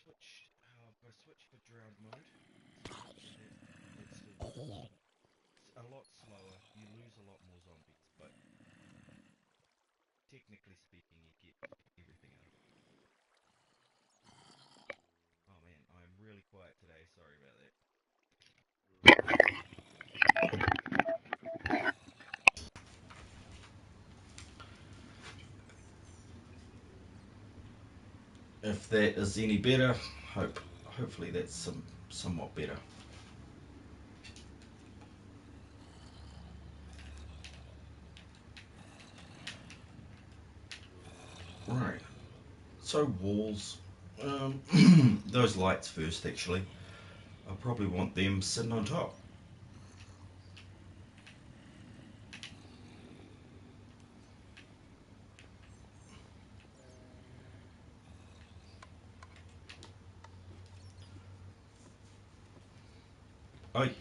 switch. I've got to switch for drowned mode. So hopefully that's it's a lot slower. You lose a lot more zombies, but technically speaking, you get everything out of it. Oh man, I'm really quiet today. Sorry about that. If that is any better, hopefully that's somewhat better. Right. So walls, those lights first. Actually, I probably want them sitting on top. Oi,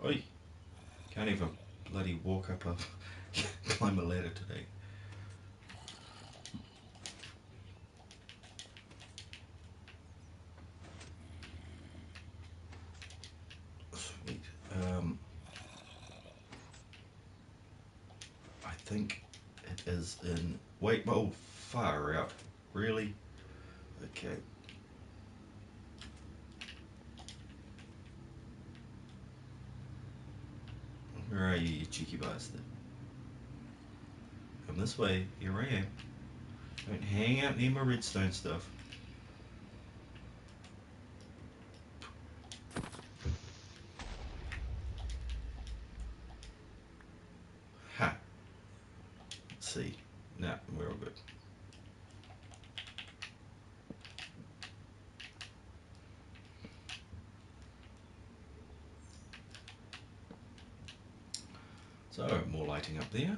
oi! Can't even bloody walk up a climb a ladder today. Sweet. I think it is in. Wait, oh, far out. Really? Okay. Where are you, you cheeky bastard? Come this way. Here I am. Don't hang out near my redstone stuff. Ha. Let's see. Nah, we're all good. So, more lighting up there.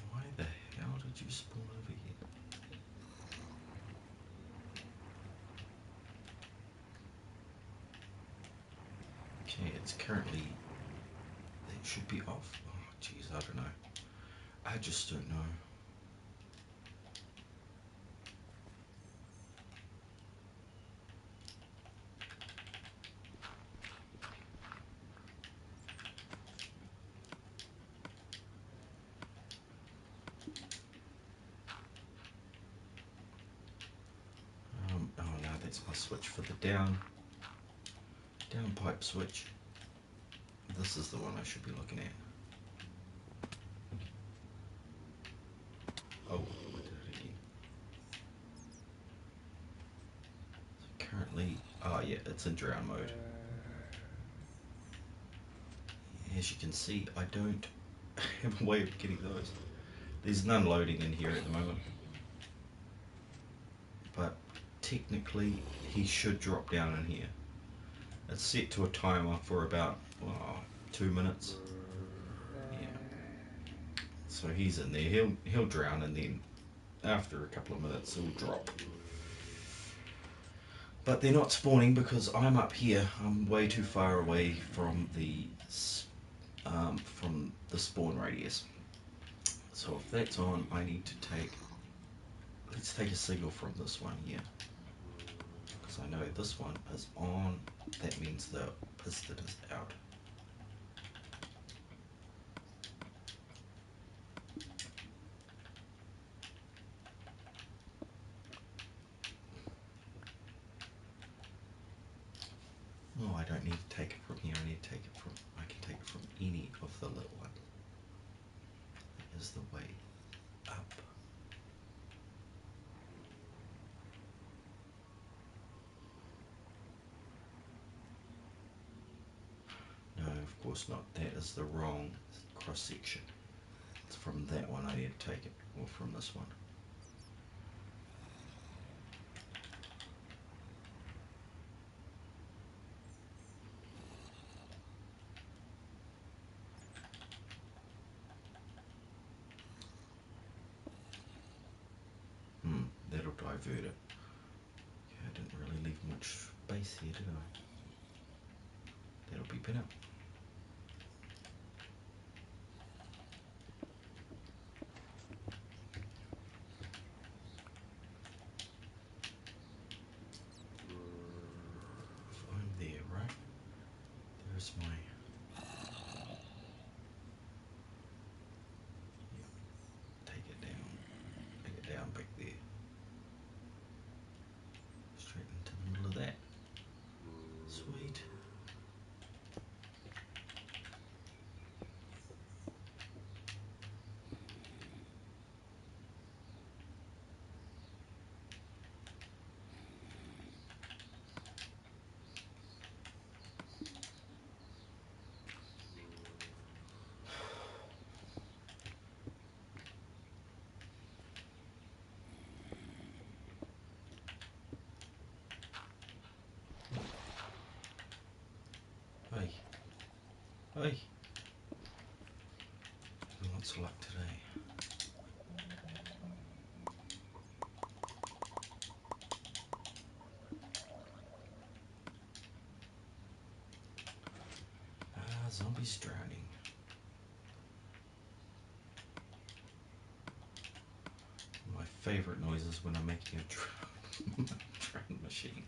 Why the hell did you spawn over here? Okay, it's currently. It should be off. Oh, jeez, I don't know. I just don't know. Oh no, that's my switch for the down pipe switch. This is the one I should be looking at. Oh, I did it again. So currently, oh yeah, it's in drown mode. As you can see, I don't have a way of getting those. There's none loading in here at the moment. But technically, he should drop down in here. It's set to a timer for about 2 minutes. Yeah. So he's in there. He'll drown, and then after a couple of minutes he'll drop. But they're not spawning because I'm up here. I'm way too far away from the spawn radius. So if that's on, I need to take. Let's take a signal from this one here, because I know this one is on. That means the piston is out. Oh, I don't need to take it from here. I need to take it from. I can take it from any of the little ones. That is the way up. No, of course not. That is the wrong cross section. It's from that one I need to take it, or from this one. That'll divert it. Yeah, I didn't really leave much space here, did I? That'll be better. Hey, lots of luck today. Zombies drowning. My favourite noise is when I'm making a drone machine.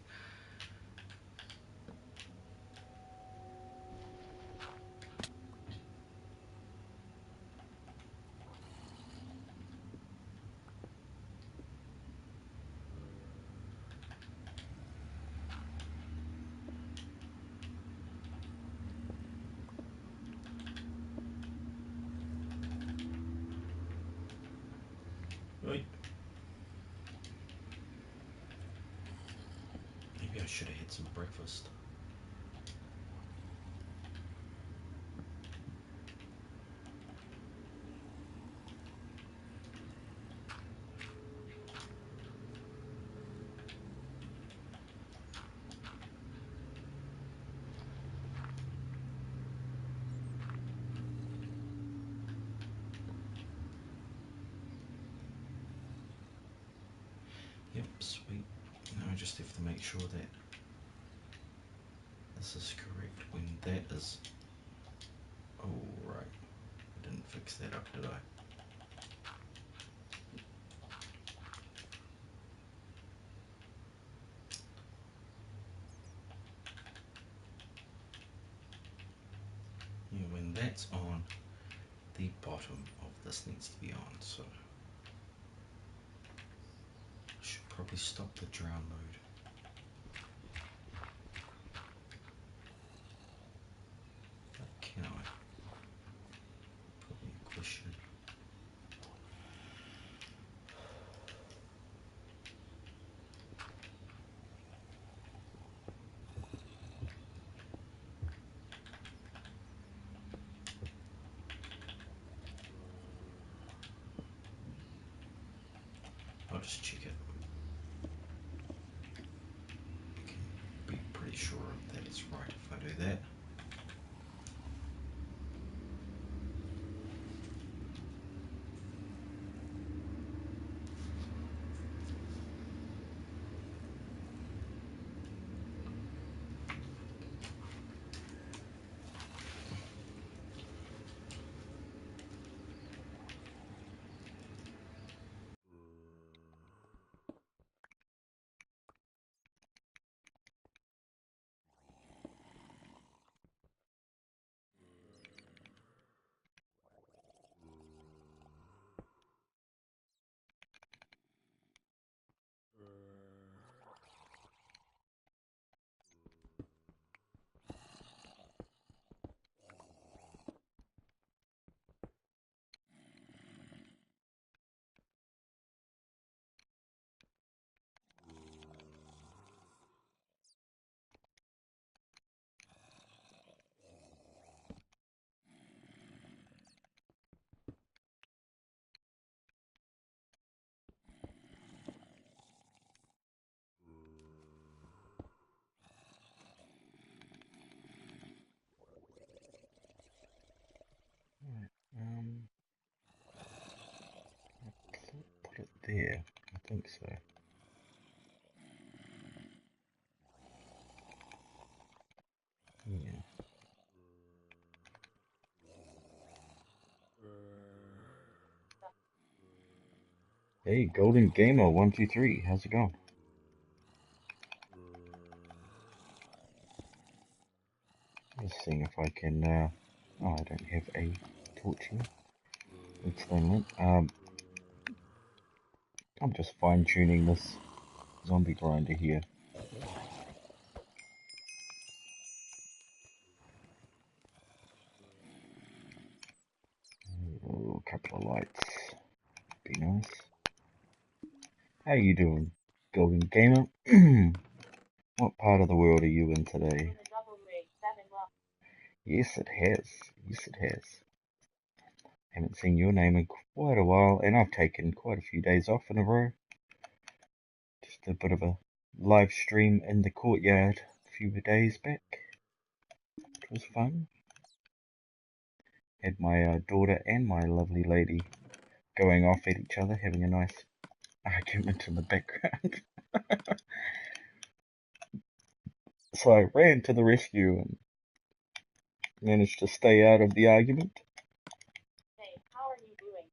Right. Maybe I should have had some breakfast. Yep, sweet. Now I just have to make sure that this is correct when that is... Oh, right. I didn't fix that up, did I? Yeah, when that's on, the bottom of this needs to be on, so I should probably stop the drown mode. But can I? Probably a question. I'll just check it. Can be pretty sure that it's right if I do that. Put it there. I think so. Yeah. Hey, Golden Gamer 123, how's it going? Just seeing if I can. Oh, I don't have a torch here. Explain that. I'm just fine tuning this zombie grinder here. Oh, a couple of lights. Be nice. How you doing, Golden Gamer? What part of the world are you in today? Yes, it has. Yes, it has. Haven't seen your name in quite a while, and I've taken quite a few days off in a row. Just a bit of a live stream in the courtyard a few days back. It was fun. Had my daughter and my lovely lady going off at each other, having a nice argument in the background. So I ran to the rescue and managed to stay out of the argument. Hey, how are you doing?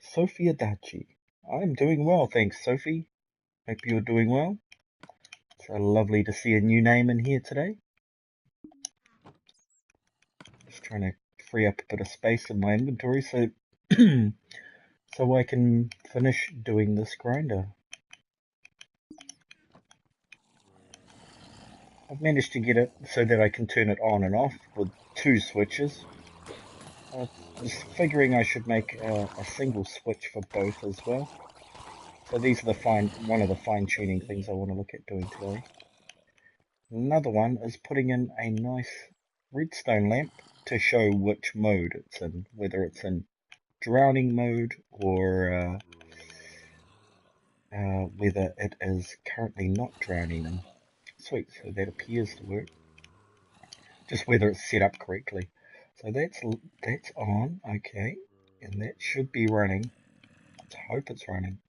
Sophie Adachi. I'm doing well, thanks, Sophie. Hope you're doing well. It's lovely to see a new name in here today. Just trying to free up a bit of space in my inventory so so I can finish doing this grinder. I've managed to get it so that I can turn it on and off with 2 switches. I was figuring I should make a single switch for both as well. So these are one of the fine-tuning things I want to look at doing today. Another one is putting in a nice redstone lamp to show which mode it's in, whether it's in drowning mode or whether it is currently not drowning them. Sweet, so that appears to work. Just whether it's set up correctly. So that's on, okay, and that should be running. Let's hope it's running.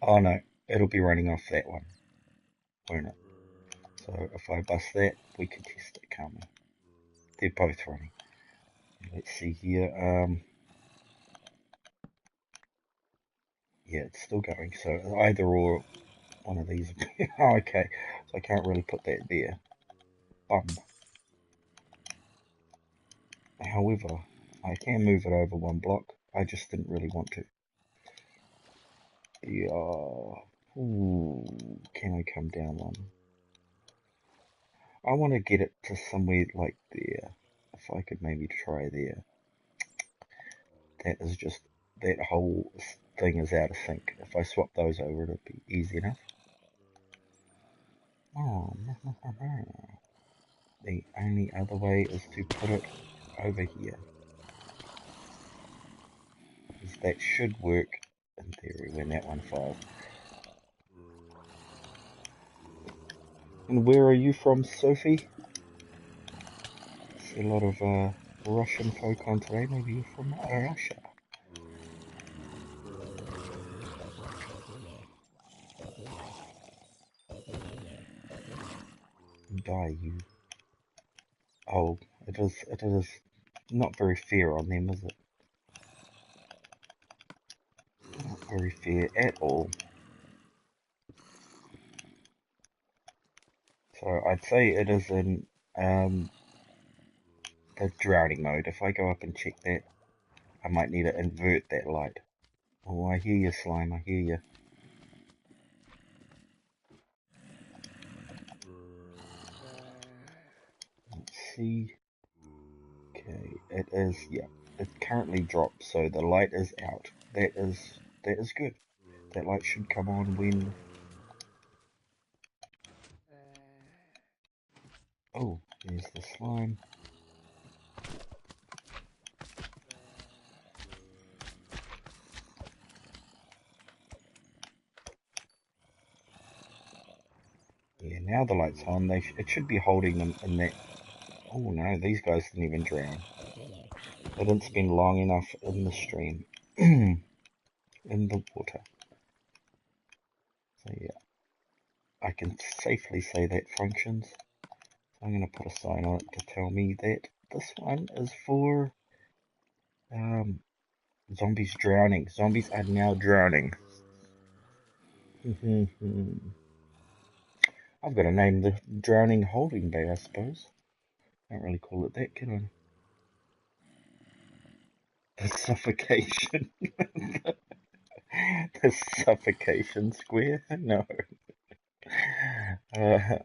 Oh no, it'll be running off that one, won't it? So if I bust that, we can test it, can't we? They're both running. Let's see here. Yeah, it's still going. So either or one of these. Oh, okay. So I can't really put that there. However, I can move it over 1 block. I just didn't really want to. Yeah. Ooh, can I come down one? I want to get it to somewhere like there. If I could maybe try there. That is just, that whole thing is out of sync. If I swap those over, it'll be easy enough. Oh, the only other way is to put it over here. Because that should work in theory when that one fires. And where are you from, Sophie? I see a lot of Russian folk on today. Maybe you're from Russia. Die, you. Oh, it is not very fair on them, is it? Not very fair at all. So I'd say it is in the drowning mode. If I go up and check that, I might need to invert that light. Oh, I hear you, slime, I hear you. Let's see. Okay, it is, yeah, it currently dropped, so the light is out. That is good. That light should come on when... Oh, there's the slime. Yeah, now the light's on. It should be holding them in that... Oh no, these guys didn't even drown. They didn't spend long enough in the stream. In the water. So yeah, I can safely say that functions. So I'm going to put a sign on it to tell me that this one is for zombies drowning. Zombies are now drowning. I've got to name the drowning holding bay, I suppose. Can't really call it that, can I? The suffocation. The suffocation square? No. Uh, uh,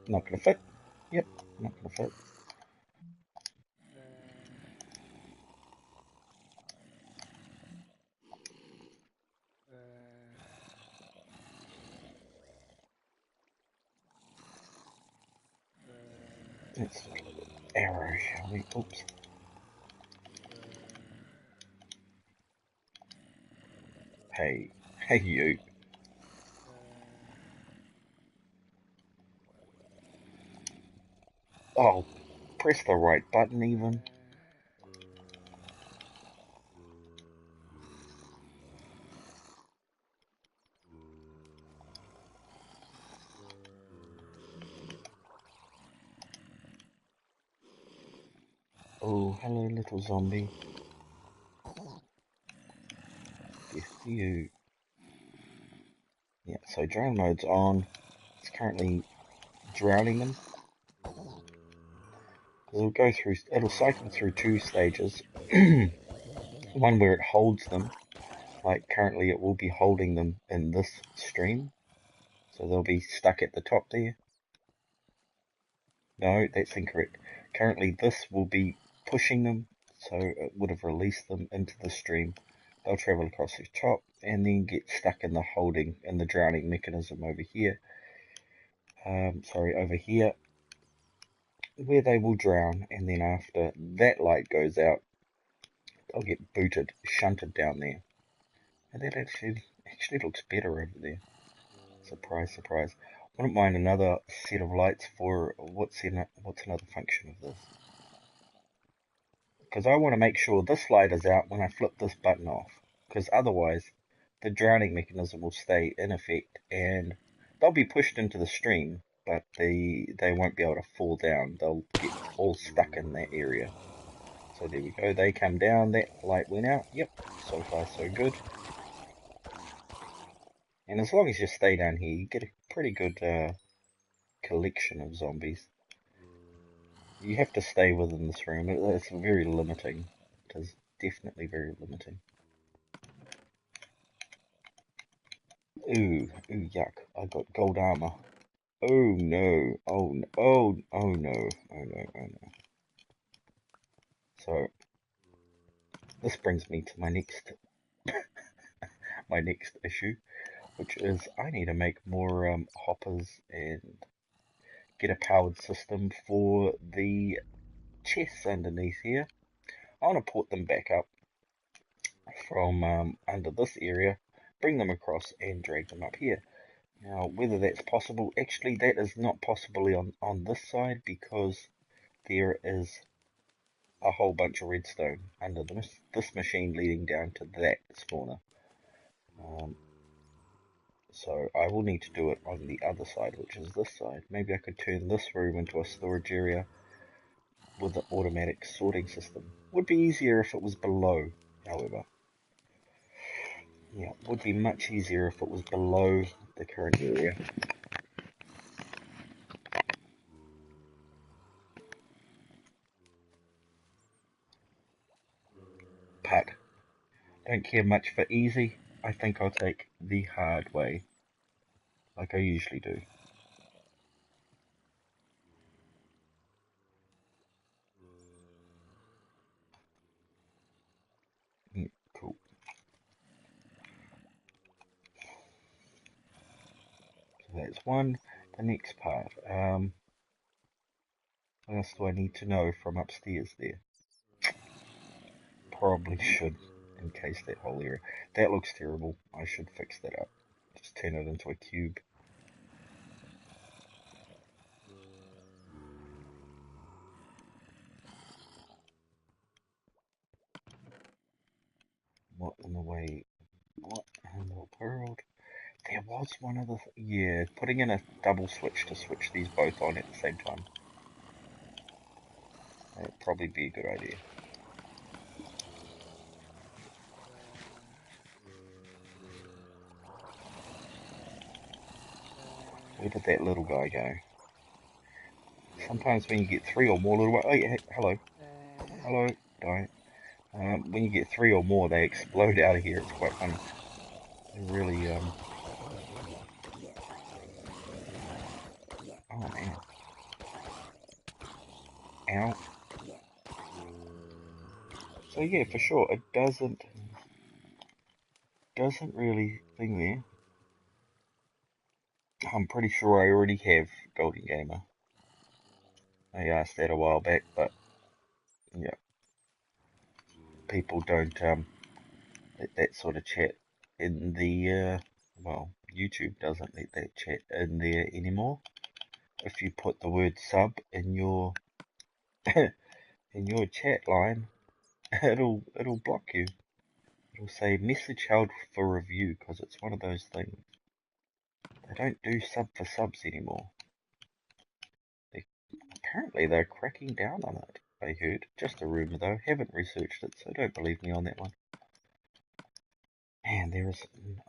not gonna fit. Yep, not gonna fit. Let's arrow, shall we? Oops. Hey you. Oh, press the right button even. Oh, hello little zombie. Death to you. Yeah, so drown mode's on. It's currently drowning them. It'll cycle through two stages. One where it holds them, like currently it will be holding them in this stream. So they'll be stuck at the top there. No, that's incorrect. Currently this will be pushing them, so it would have released them into the stream. They'll travel across the top and then get stuck in the drowning mechanism over here. Over here, where they will drown, and then after that light goes out, they'll get shunted down there. And that actually looks better over there. Surprise, surprise. Wouldn't mind another set of lights for what's another function of this. Because I want to make sure this light is out when I flip this button off. Because otherwise, the drowning mechanism will stay in effect and they'll be pushed into the stream, but they won't be able to fall down. They'll get all stuck in that area. So there we go. They come down. That light went out. Yep. So far, so good. And as long as you stay down here, you get a pretty good collection of zombies. You have to stay within this room. It's very limiting. It is definitely very limiting. Ooh, yuck. I got gold armor. Oh no. Oh no. Oh no. Oh no. Oh no. So, this brings me to my next issue, which is I need to make more hoppers and get a powered system for the chests underneath here. I want to port them back up from under this area, bring them across and drag them up here. Now, whether that's possible, actually that is not possibly on this side because there is a whole bunch of redstone under this machine leading down to that spawner. So I will need to do it on the other side, which is this side. Maybe I could turn this room into a storage area with the automatic sorting system. Would be easier if it was below, however. Yeah, it would be much easier if it was below the current area. But don't care much for easy. I think I'll take the hard way, like I usually do. Cool. So that's one. The next part. What else do I need to know from upstairs there? Probably should encase that whole area. That looks terrible. I should fix that up. Just turn it into a cube. What in the world? There was one other yeah, putting in a double switch to switch these both on at the same time. That'd probably be a good idea. Where did that little guy go? Sometimes when you get three or more little... Oh, yeah, hey, hello. Hello. Die. When you get three or more, they explode out of here. It's quite funny. They really, Oh, man. Ow. So, yeah, for sure, it doesn't really thing there. I'm pretty sure I already have Golden Gamer. I asked that a while back, but yeah, people don't let that sort of chat in the well, YouTube doesn't let that chat in there anymore. If you put the word sub in your in your chat line, it'll block you. It'll say message held for review, because it's one of those things. They don't do sub for subs anymore. Apparently they're cracking down on it, I heard. Just a rumour though, haven't researched it, so don't believe me on that one. And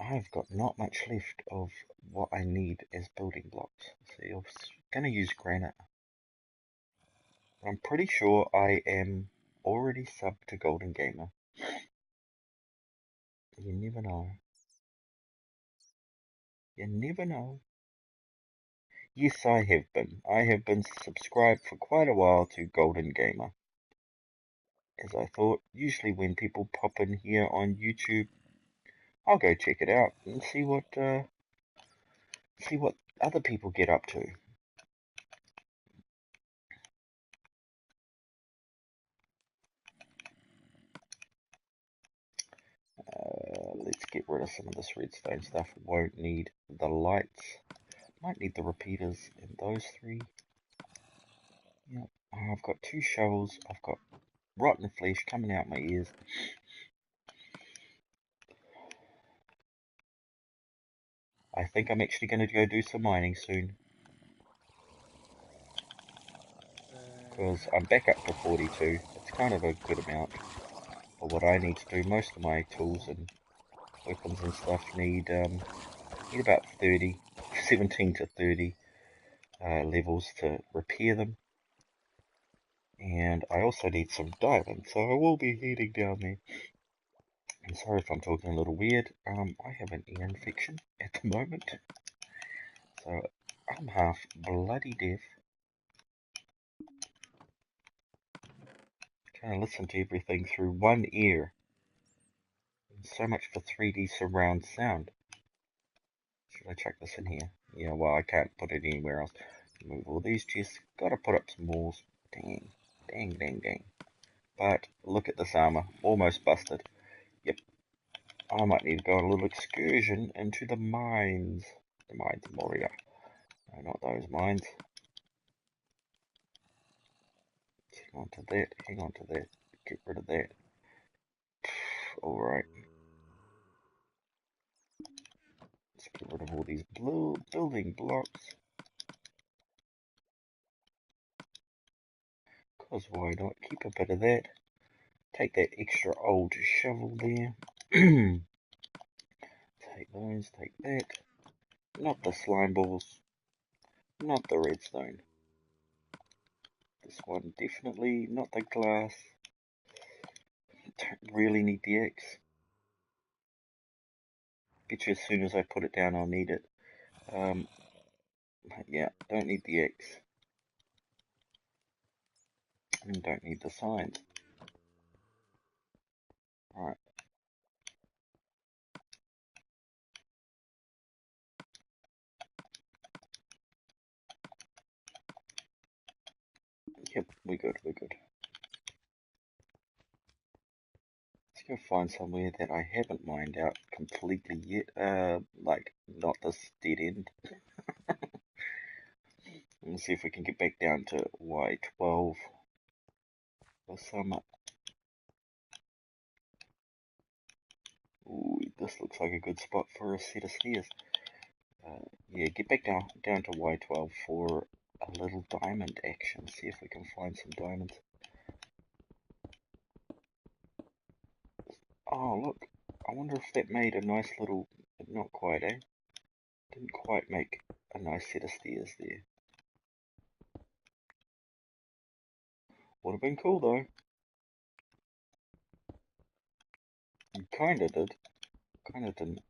I've got not much left of what I need as building blocks. See, I was going to use granite. I'm pretty sure I am already subbed to Golden Gamer. You never know. You never know. Yes, I have been. I have been subscribed for quite a while to Golden Gamer. As I thought, usually when people pop in here on YouTube, I'll go check it out and see what other people get up to. Let's get rid of some of this redstone stuff. Won't need the lights. Might need the repeaters in those three. Yep. I've got 2 shovels. I've got rotten flesh coming out my ears. I think I'm actually going to go do some mining soon. Because I'm back up to 42. It's kind of a good amount for what I need to do. Most of my tools and weapons and stuff need about 30, 17 to 30 levels to repair them. And I also need some diamonds, so I will be heading down there. I'm sorry if I'm talking a little weird. I have an ear infection at the moment, so I'm half bloody deaf. Trying to listen to everything through one ear. So much for 3D surround sound. Should I chuck this in here? Yeah, well, I can't put it anywhere else. Move all these chests. Gotta put up some walls. Dang, dang, dang, dang. But look at this armor. Almost busted. Yep. I might need to go on a little excursion into the mines. The mines of Moria. No, not those mines. Hang on to that. Hang on to that. Get rid of that. Alright. Let's get rid of all these building blocks. Because why not? Keep a bit of that. Take that extra old shovel there. Take those, take that. Not the slime balls. Not the redstone. This one definitely, not the glass. Don't really need the X. Bet you as soon as I put it down I'll need it. Yeah, don't need the X. And don't need the signs. Alright. Yep, we're good, we're good. Let's go find somewhere that I haven't mined out completely yet. Like, not this dead end. Let's see if we can get back down to Y12 or some. Ooh, this looks like a good spot for a set of stairs. Yeah, get back down to Y12 for a little diamond action. See if we can find some diamonds. Oh, look. I wonder if that made a nice little... Not quite, eh? Didn't quite make a nice set of stairs there. Would have been cool, though. You kinda did. Kinda didn't.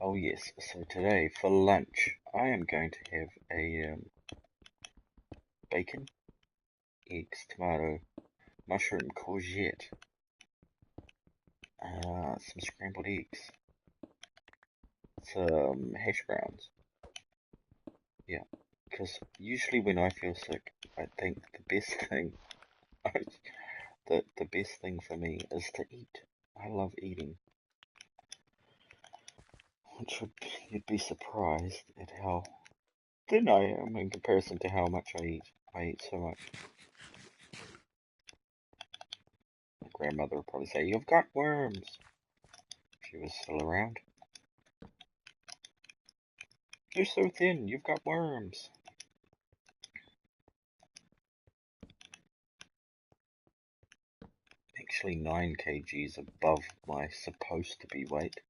Oh, yes. So today, for lunch, I am going to have a bacon, eggs, tomato, mushroom, courgette, some scrambled eggs. hash browns. Yeah, because usually when I feel sick, I think the best thing, the best thing for me is to eat. I love eating. Which you'd be surprised at how thin I am in comparison to how much I eat. I eat so much. My grandmother would probably say, "You've got worms," if she was still around. "You're so thin, you've got worms." Actually 9 kgs above my supposed to be weight.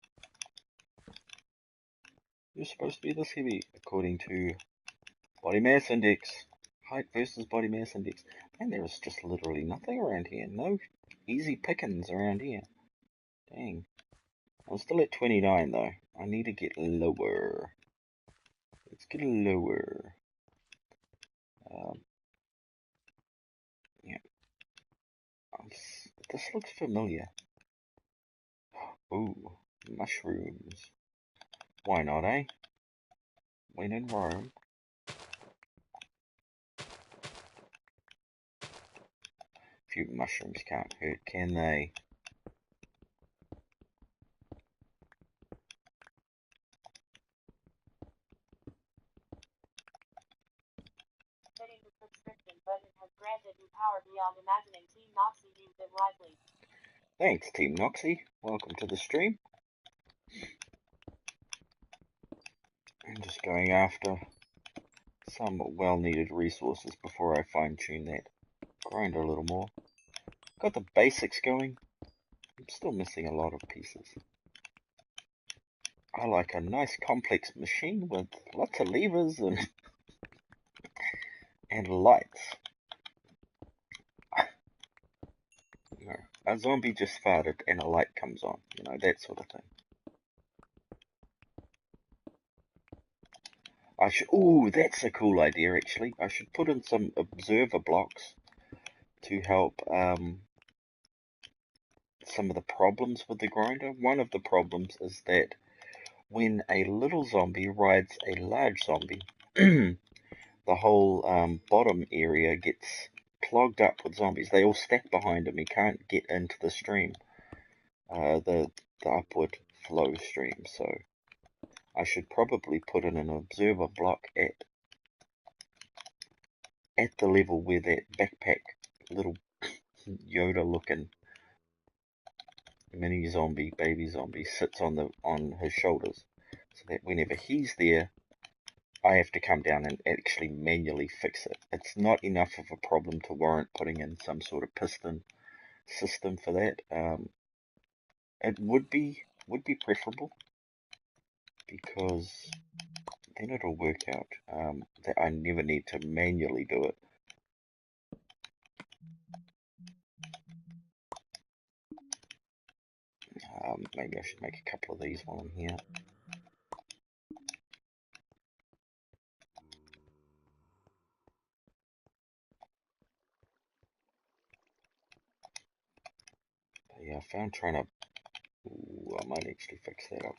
You're supposed to be this heavy, according to body mass index. Height versus body mass index. And there is just literally nothing around here. No easy pickings around here. Dang. I'm still at 29 though. I need to get lower. Let's get lower. Yeah. This looks familiar. Ooh, mushrooms. Why not, eh? When in Rome. A few mushrooms can't hurt, can they? Setting the subscription button has granted you power beyond imagining. Team Noxy used it wisely. Thanks, Team Noxy. Welcome to the stream. I'm just going after some well-needed resources before I fine-tune that grinder a little more. Got the basics going. I'm still missing a lot of pieces. I like a nice complex machine with lots of levers and lights. You know, a zombie just farted and a light comes on. You know, that sort of thing. Ooh, that's a cool idea actually. I should put in some observer blocks to help some of the problems with the grinder. One of the problems is that when a little zombie rides a large zombie, the whole bottom area gets clogged up with zombies. They all stack behind him. He can't get into the stream, the upward flow stream. So I should probably put in an observer block at the level where that backpack, little Yoda-looking mini zombie, baby zombie, sits on his shoulders, so that whenever he's there, I have to come down and actually manually fix it. It's not enough of a problem to warrant putting in some sort of piston system for that. It would be preferable, because then it'll work out that I never need to manually do it. Maybe I should make a couple of these while I'm here. But yeah, I found trying to... Ooh, I might actually fix that up.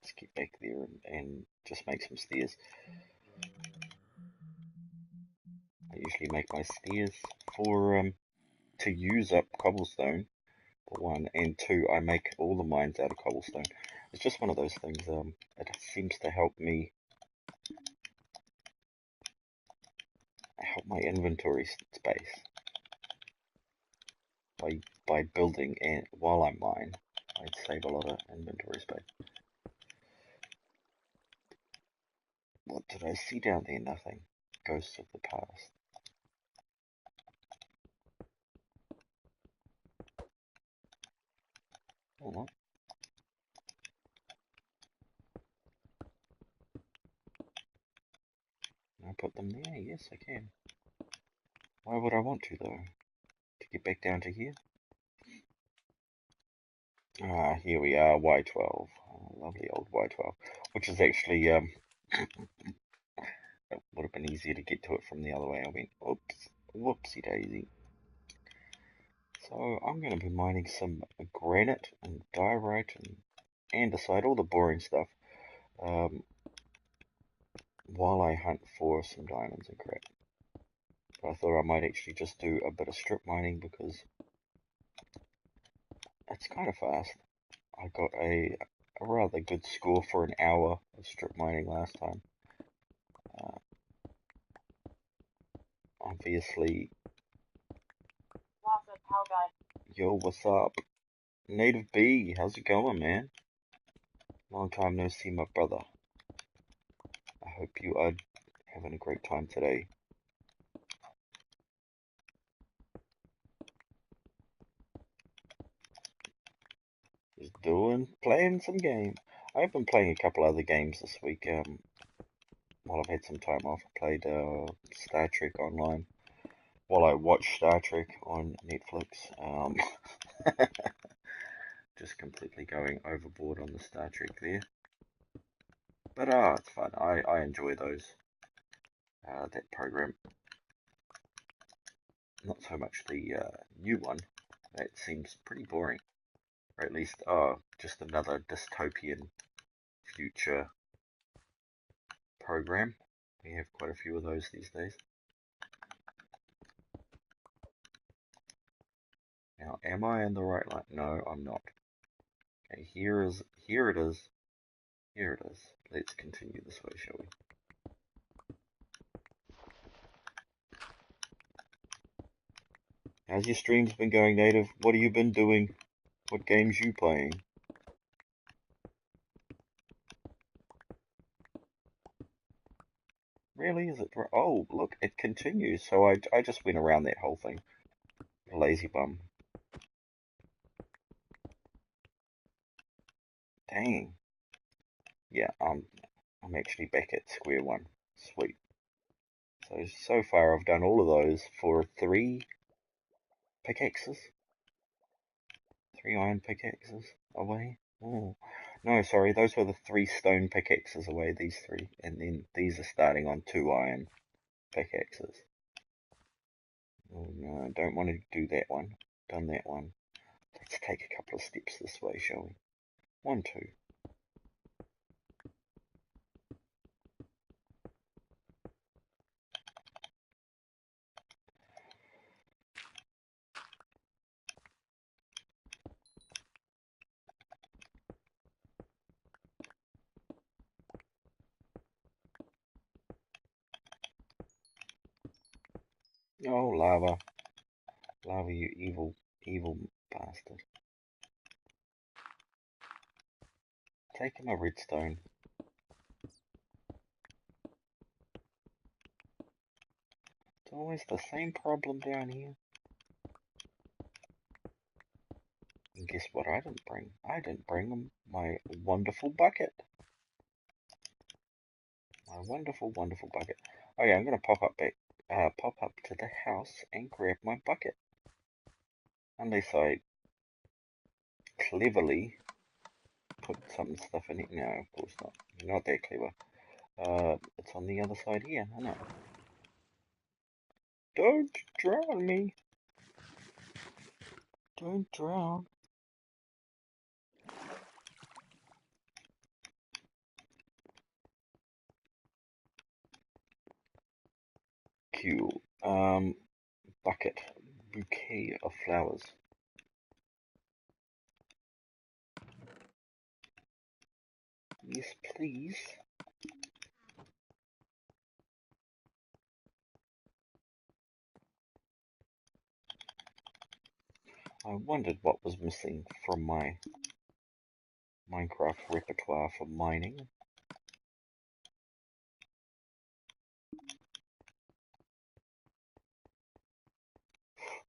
Let's get back there and just make some stairs. I usually make my stairs for to use up cobblestone, for one, and two, I make all the mines out of cobblestone. It's just one of those things. It seems to help me, help my inventory space by building, and while I mine, I'd save a lot of inventory space. What did I see down there? Nothing. Ghosts of the past. Oh, what? Can I put them there? Yes, I can. Why would I want to, though? To get back down to here? Ah, here we are, Y12. Oh, lovely old Y12. Which is actually, it would have been easier to get to it from the other way. I went, oops, whoopsie daisy. So So I'm going to be mining some granite and diorite and andesite, all the boring stuff, while I hunt for some diamonds and crap. But I thought I might actually just do a bit of strip mining because it's kind of fast. I got a rather good score for an hour of strip mining last time. Obviously, What's up, Hellgod? yo, what's up? Native B, how's it going, man? Long time no see, my brother. I hope you are having a great time today. Just playing some games. I've been playing a couple other games this week. While I've had some time off, I played Star Trek Online. While I watched Star Trek on Netflix. Just completely going overboard on the Star Trek there. But it's fun. I enjoy those. That program. Not so much the new one. That seems pretty boring. Or at least, just another dystopian future program. We have quite a few of those these days. Now, am I in the right line? No, I'm not. Okay, here it is. Here it is. Let's continue this way, shall we? How's your streams been going, Native? What have you been doing? What games you playing? Really? Is it? Oh, look, it continues. So I just went around that whole thing. Lazy bum. Dang. Yeah, I'm actually back at square one. Sweet. So far I've done all of those for 3 pickaxes. 3 iron pickaxes away. Oh. No, sorry, those were the 3 stone pickaxes away, these 3. And then these are starting on 2 iron pickaxes. Oh no, I don't want to do that one. Done that one. Let's take a couple of steps this way, shall we? 1, 2. Oh, lava. Lava, you evil bastard. Take him a redstone. It's always the same problem down here. And guess what I didn't bring? I didn't bring my wonderful bucket. My wonderful bucket. Oh yeah, I'm gonna pop up to the house and grab my bucket. Unless I cleverly put some stuff in it. No, of course not. Not that clever. It's on the other side here, isn't it? Don't drown me. Don't drown. Cool. Bucket. Bouquet of flowers. Yes, please. I wondered what was missing from my Minecraft repertoire for mining.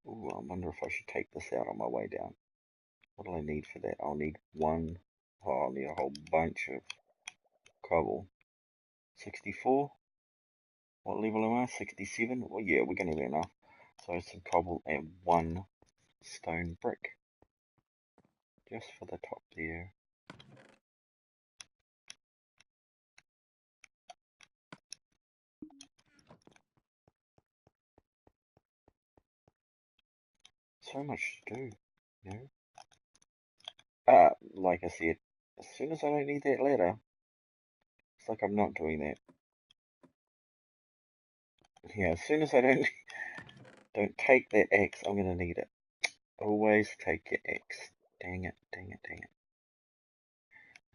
Ooh, I wonder if I should take this out on my way down. What do I need for that? I'll need I'll need a whole bunch of cobble. 64? What level am I? 67? Well, yeah, we're going to do enough. So some cobble and 1 stone brick. Just for the top there. so much to do, you know? Like I said, as soon as I don't need that ladder, it's like I'm not doing that. Yeah, as soon as I don't take that axe, I'm gonna need it. Always take your axe. Dang it, dang it, dang it.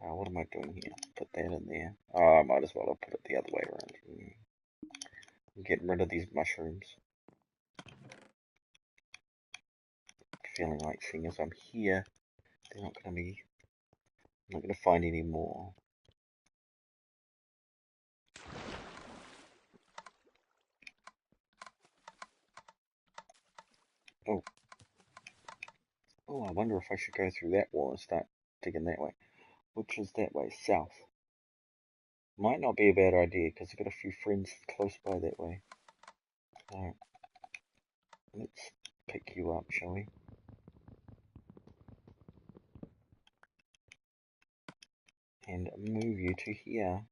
What am I doing here? Put that in there. Oh, I might as well have put it the other way around. I'm getting rid of these mushrooms. Feeling like seeing as I'm here, they're not gonna be. I'm not gonna find any more. Oh. Oh, I wonder if I should go through that wall and start digging that way. Which is that way? South. Might not be a bad idea, because I've got a few friends close by that way. Alright. Let's pick you up, shall we? And move you to here.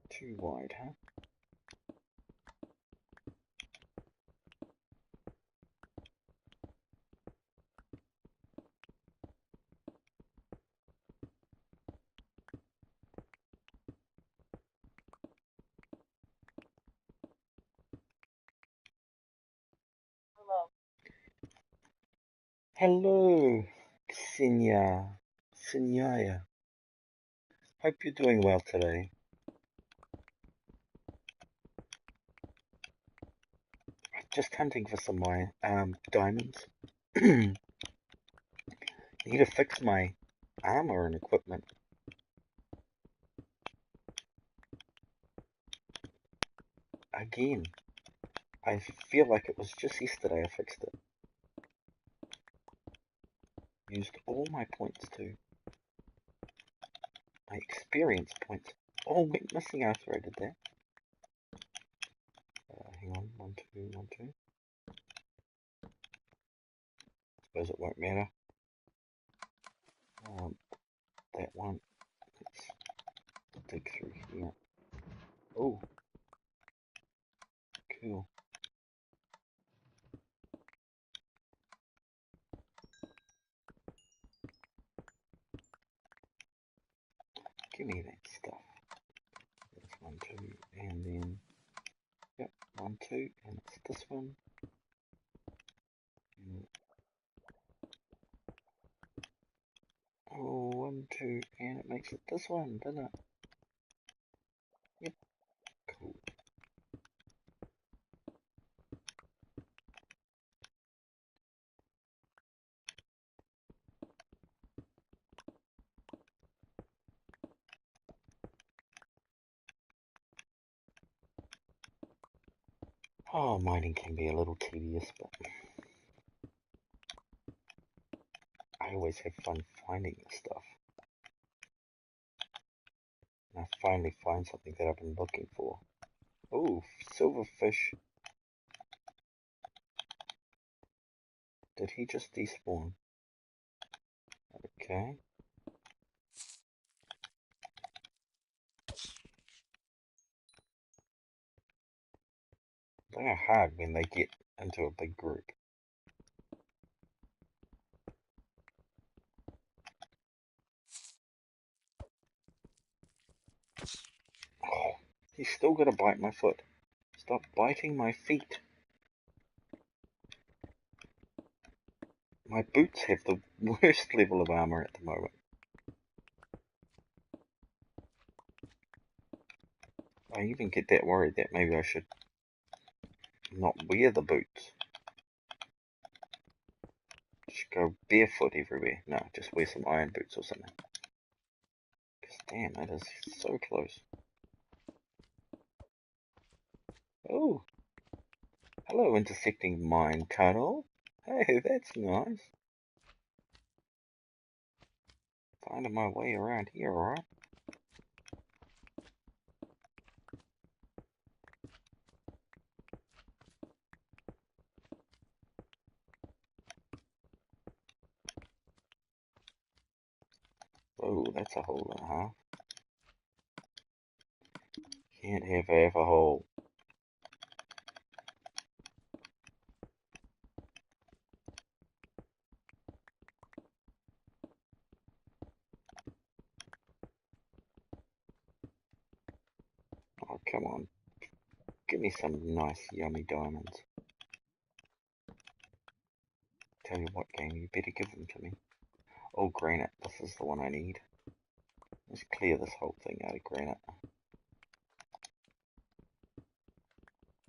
Too wide, huh? Hello. Hello, Ksenia. Hope you're doing well today. Just hunting for some of my diamonds. Need to fix my armor and equipment. Again, I feel like it was just yesterday I fixed it. Used all my points too. My experience points all went missing after I did that. Hang on, 1, 2, 1, 2. Suppose it won't matter. That one. Let's dig through here. Oh, cool. Give me that stuff. That's 1, 2, and then, yep, 1, 2, and it's this one. And, oh, 1, 2, and it makes it this one, doesn't it? Yep, cool. Oh, mining can be a little tedious, but I always have fun finding this stuff. And I finally find something that I've been looking for. Oh, silverfish. Did he just despawn? Okay. They are hard when they get into a big group. Oh, he's still gonna bite my foot. Stop biting my feet. My boots have the worst level of armor at the moment. I even get that worried that maybe I should not wear the boots. Just go barefoot everywhere. No, just wear some iron boots or something. Because damn, that is so close. Oh, hello, intersecting mine tunnel. Hey, that's nice. Finding my way around here, alright? Ooh, that's a hole and a half. Can't have half a hole. Oh, come on. Give me some nice, yummy diamonds. Tell you what, game, you better give them to me. Oh, granite. This is the one I need. Let's clear this whole thing out of granite.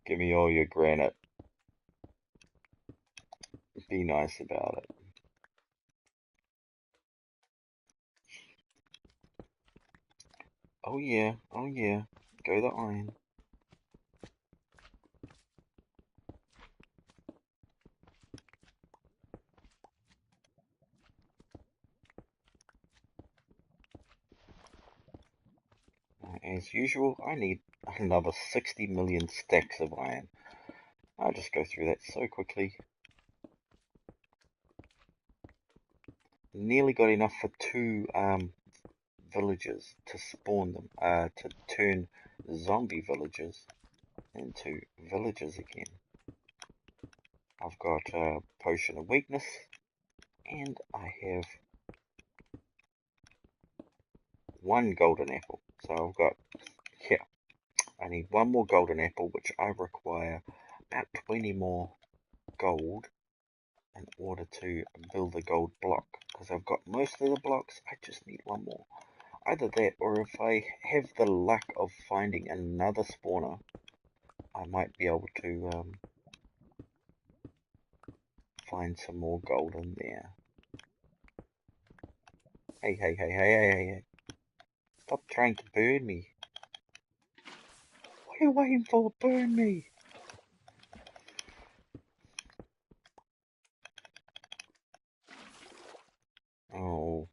Give me all your granite. Be nice about it. Oh yeah, oh yeah. Go the iron. As usual, I need another 60 million stacks of iron. I'll just go through that so quickly. Nearly got enough for two villages to spawn them, to turn zombie villages into villages again. I've got a potion of weakness, and I have one golden apple. So I've got, here, I need one more golden apple, which I require about 20 more gold in order to build a gold block. Because I've got most of the blocks, I just need one more. Either that, or if I have the luck of finding another spawner, I might be able to find some more gold in there. Hey, hey, hey, hey, hey, hey. Stop trying to burn me. What are you waiting for? Burn me. Oh.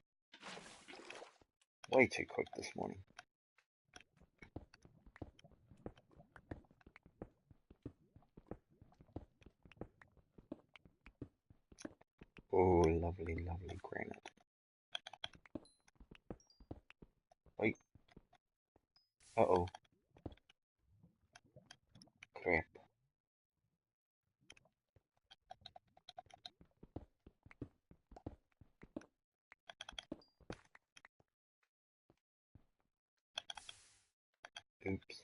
Way too quick this morning. Oh, lovely, lovely granite. Wait. Uh-oh. Crap. Oops.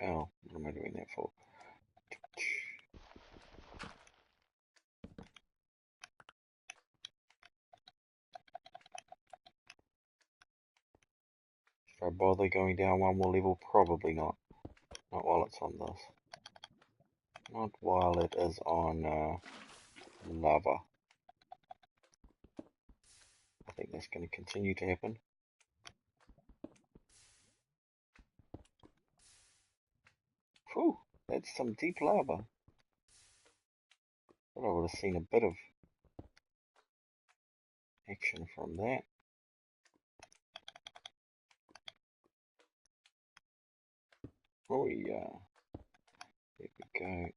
Oh, what am I doing that for? Should I bother going down one more level? Probably not. Not while it's on this. Not while it is on lava. I think that's going to continue to happen. Whew, that's some deep lava. Thought I would have seen a bit of action from that. Oh yeah. There we go.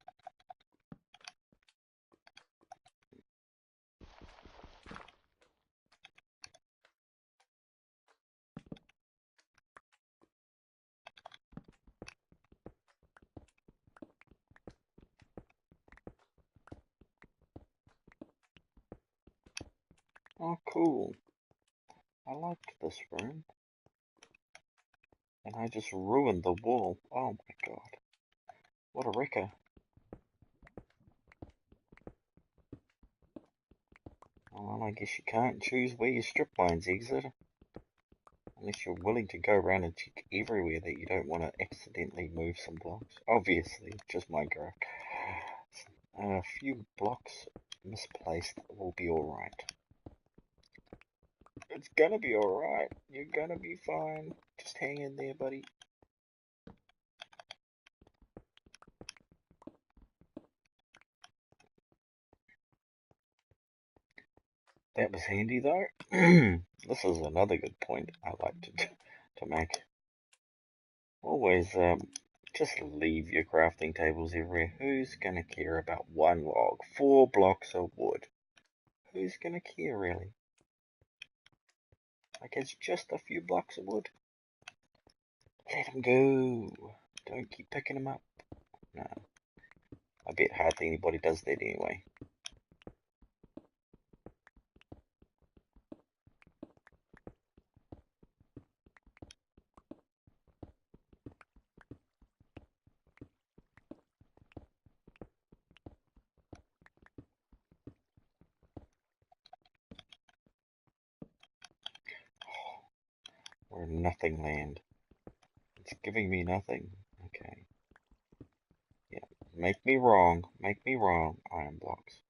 Oh cool. I liked this room. And I just ruined the wall. Oh my god. What a wrecker. Well, I guess you can't choose where your strip mines exit. Unless you're willing to go around and check everywhere that you don't want to accidentally move some blocks. Obviously, just Minecraft. A few blocks misplaced will be alright. It's gonna be alright. You're gonna be fine. Just hang in there, buddy. That was handy though. This is another good point I like to make. Always just leave your crafting tables everywhere. Who's gonna care about one log? 4 blocks of wood. Who's gonna care really? Like it's just a few blocks of wood. Let them go. Don't keep picking them up. No. I bet hardly anybody does that anyway. We're in nothing land. It's giving me nothing. Okay. Yeah. Make me wrong. Make me wrong. Iron blocks.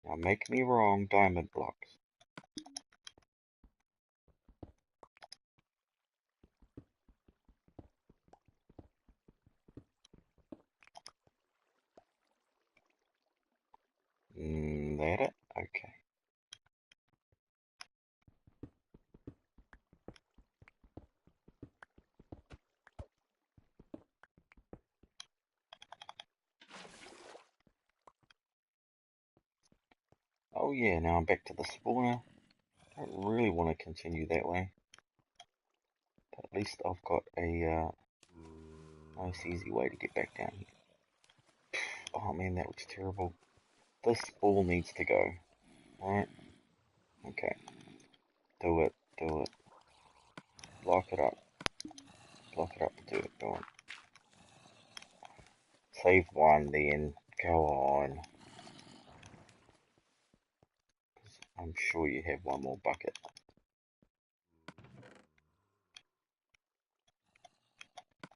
Now make me wrong. Diamond blocks. That it? Okay. Oh yeah, now I'm back to the spawner. I don't really want to continue that way. But at least I've got a nice easy way to get back down here. Oh man, that looks terrible. This ball needs to go. Alright? Okay. Do it. Do it. Block it up. Block it up. Do it. Go on. Save one then. Go on. I'm sure you have one more bucket.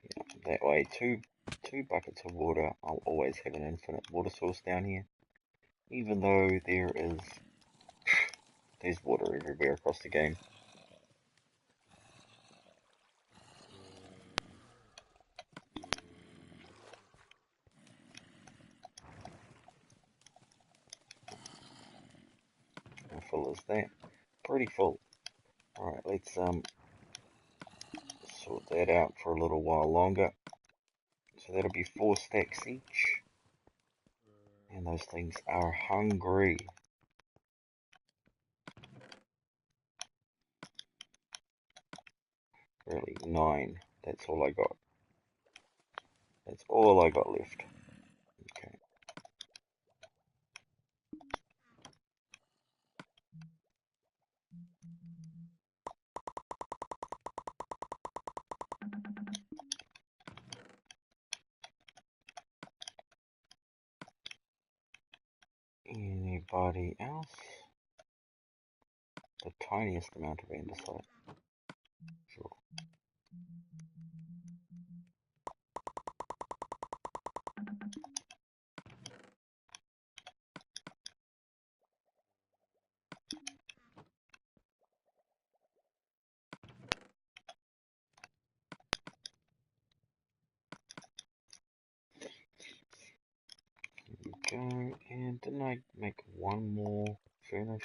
Yeah, that way, two buckets of water. I'll always have an infinite water source down here. Even though there's water everywhere across the game. How full is that? Pretty full. Alright, let's sort that out for a little while longer. So that'll be 4 stacks each. And those things are hungry. Really, 9. That's all I got. That's all I got left. Okay. Anybody else? The tiniest amount of andesite. Sure. Here we go. And didn't I make one more furnace?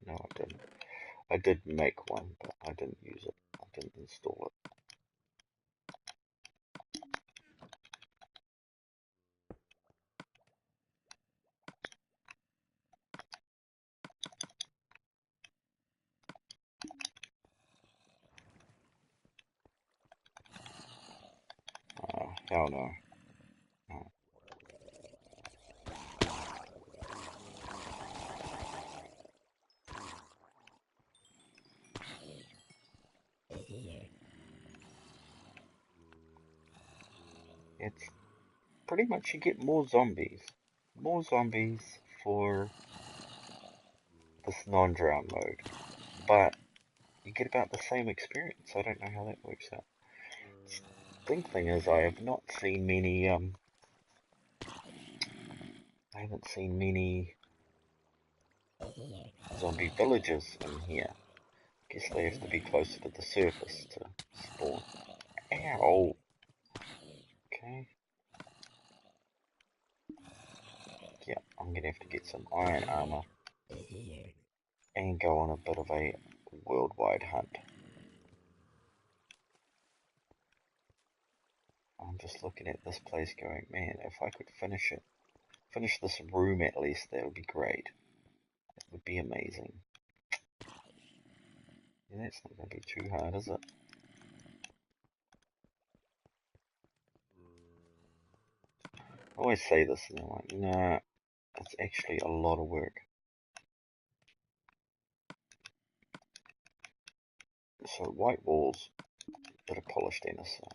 No, I didn't. I did make one, but I didn't use it. I didn't install it. Oh, hell no. No. It's pretty much you get more zombies. More zombies for this non-drown mode. But you get about the same experience. I don't know how that works out. Thing is, I have not seen many, I haven't seen many zombie villages in here. Guess they have to be closer to the surface to spawn. Ow! Okay. Yeah, I'm gonna have to get some iron armor and go on a bit of a worldwide hunt. I'm just looking at this place going, man, if I could finish this room at least, that would be great. That would be amazing. Yeah, that's not going to be too hard, is it? I always say this and I'm like, nah, it's actually a lot of work. So white walls, bit of polished andesite.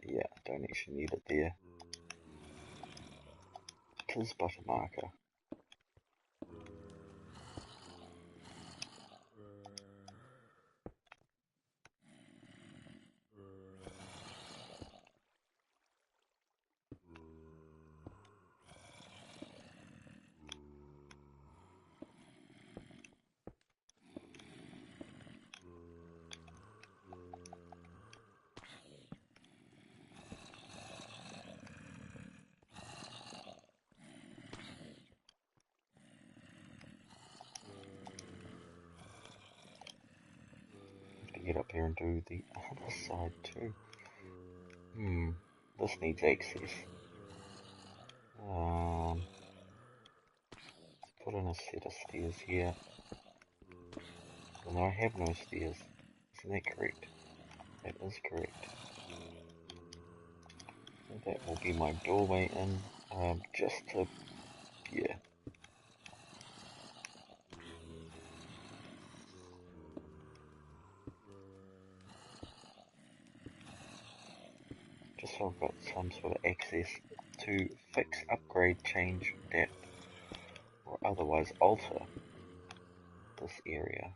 Yeah, don't actually need it there. Tis but a marker. Get up here and do the other side too. This needs access. Put in a set of stairs here. And I have no stairs. Isn't that correct? That is correct. So that will be my doorway in. Just to, yeah. Just so I've got some sort of access to fix, upgrade, change, depth, or otherwise alter this area.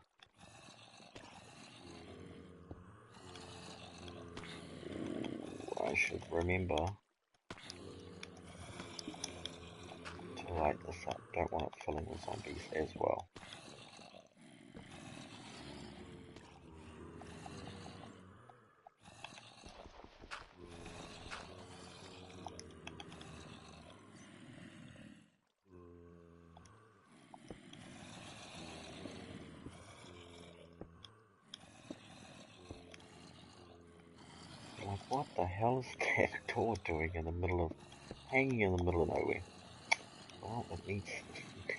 I should remember to light this up. Don't want it filling with zombies as well. Like, what the hell is that door doing in the middle of, hanging in the middle of nowhere? Well, it needs a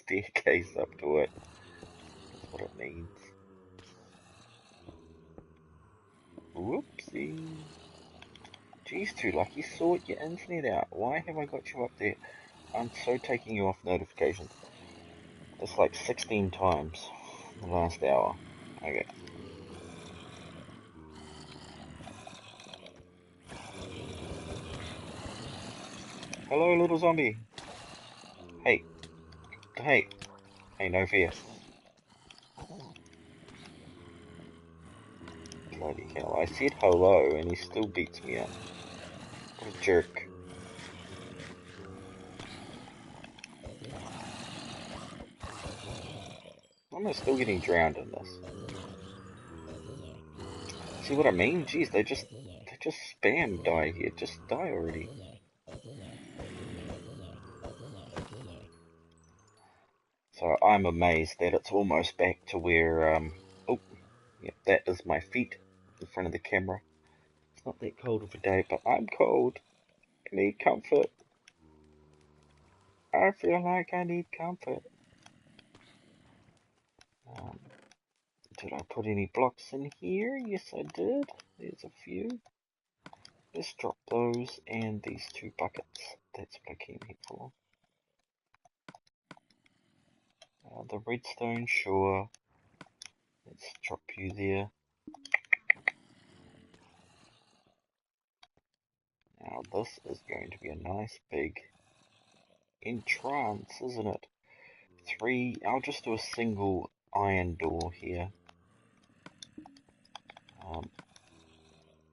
staircase up to it. That's what it needs. Whoopsie. Geez, Too Lucky, sort your internet out. Why have I got you up there? I'm so taking you off notifications. It's like 16 times in the last hour. Okay. Hello, little zombie. Hey. Hey. Hey, no fear. Bloody hell. I said hello and he still beats me up. What a jerk. I'm still getting drowned in this. See what I mean? Jeez, they just spam die here. Just die already. So I'm amazed that it's almost back to where, oh, yep, that is my feet in front of the camera. It's not that cold of a day, but I'm cold. I need comfort. I feel like I need comfort. Did I put any blocks in here? Yes, I did. There's a few. Let's drop those and these 2 buckets. That's what I came here for. The redstone, sure. Let's drop you there. Now this is going to be a nice big entrance, isn't it? 3, I'll just do a single iron door here.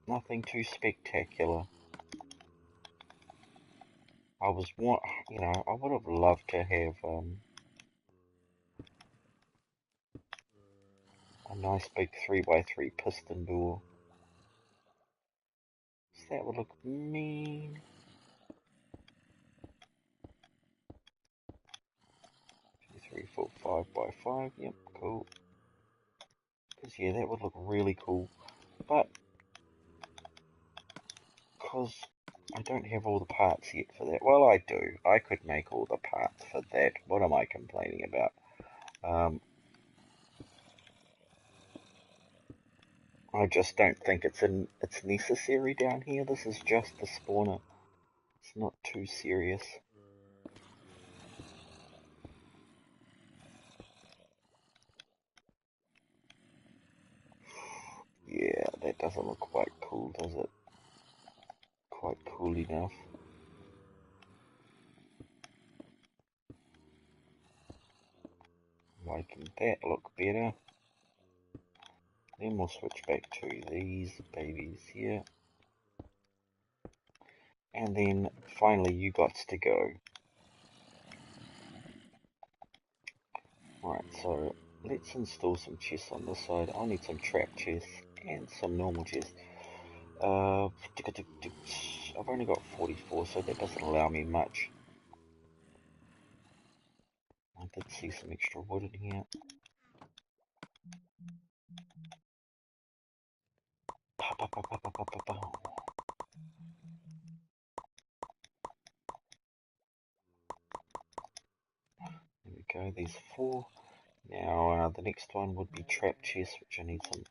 Nothing too spectacular. I would have loved to have a nice big 3x3 piston door. So that would look mean. 2, 3, 4, 5x5. Yep, cool. Because yeah, that would look really cool. But because I don't have all the parts yet for that. Well, I do. I could make all the parts for that. What am I complaining about? I just don't think it's necessary down here. This is just the spawner. It's not too serious. Yeah, that doesn't look quite cool, does it? Quite cool enough. Making that look better. Then we'll switch back to these babies here. And then finally you got to go. Right, so let's install some chests on this side. I'll need some trap chests and some normal chests. I've only got 44, so that doesn't allow me much. I did see some extra wood in here. There we go, there's 4. Now the next one would be trap chests, which I need some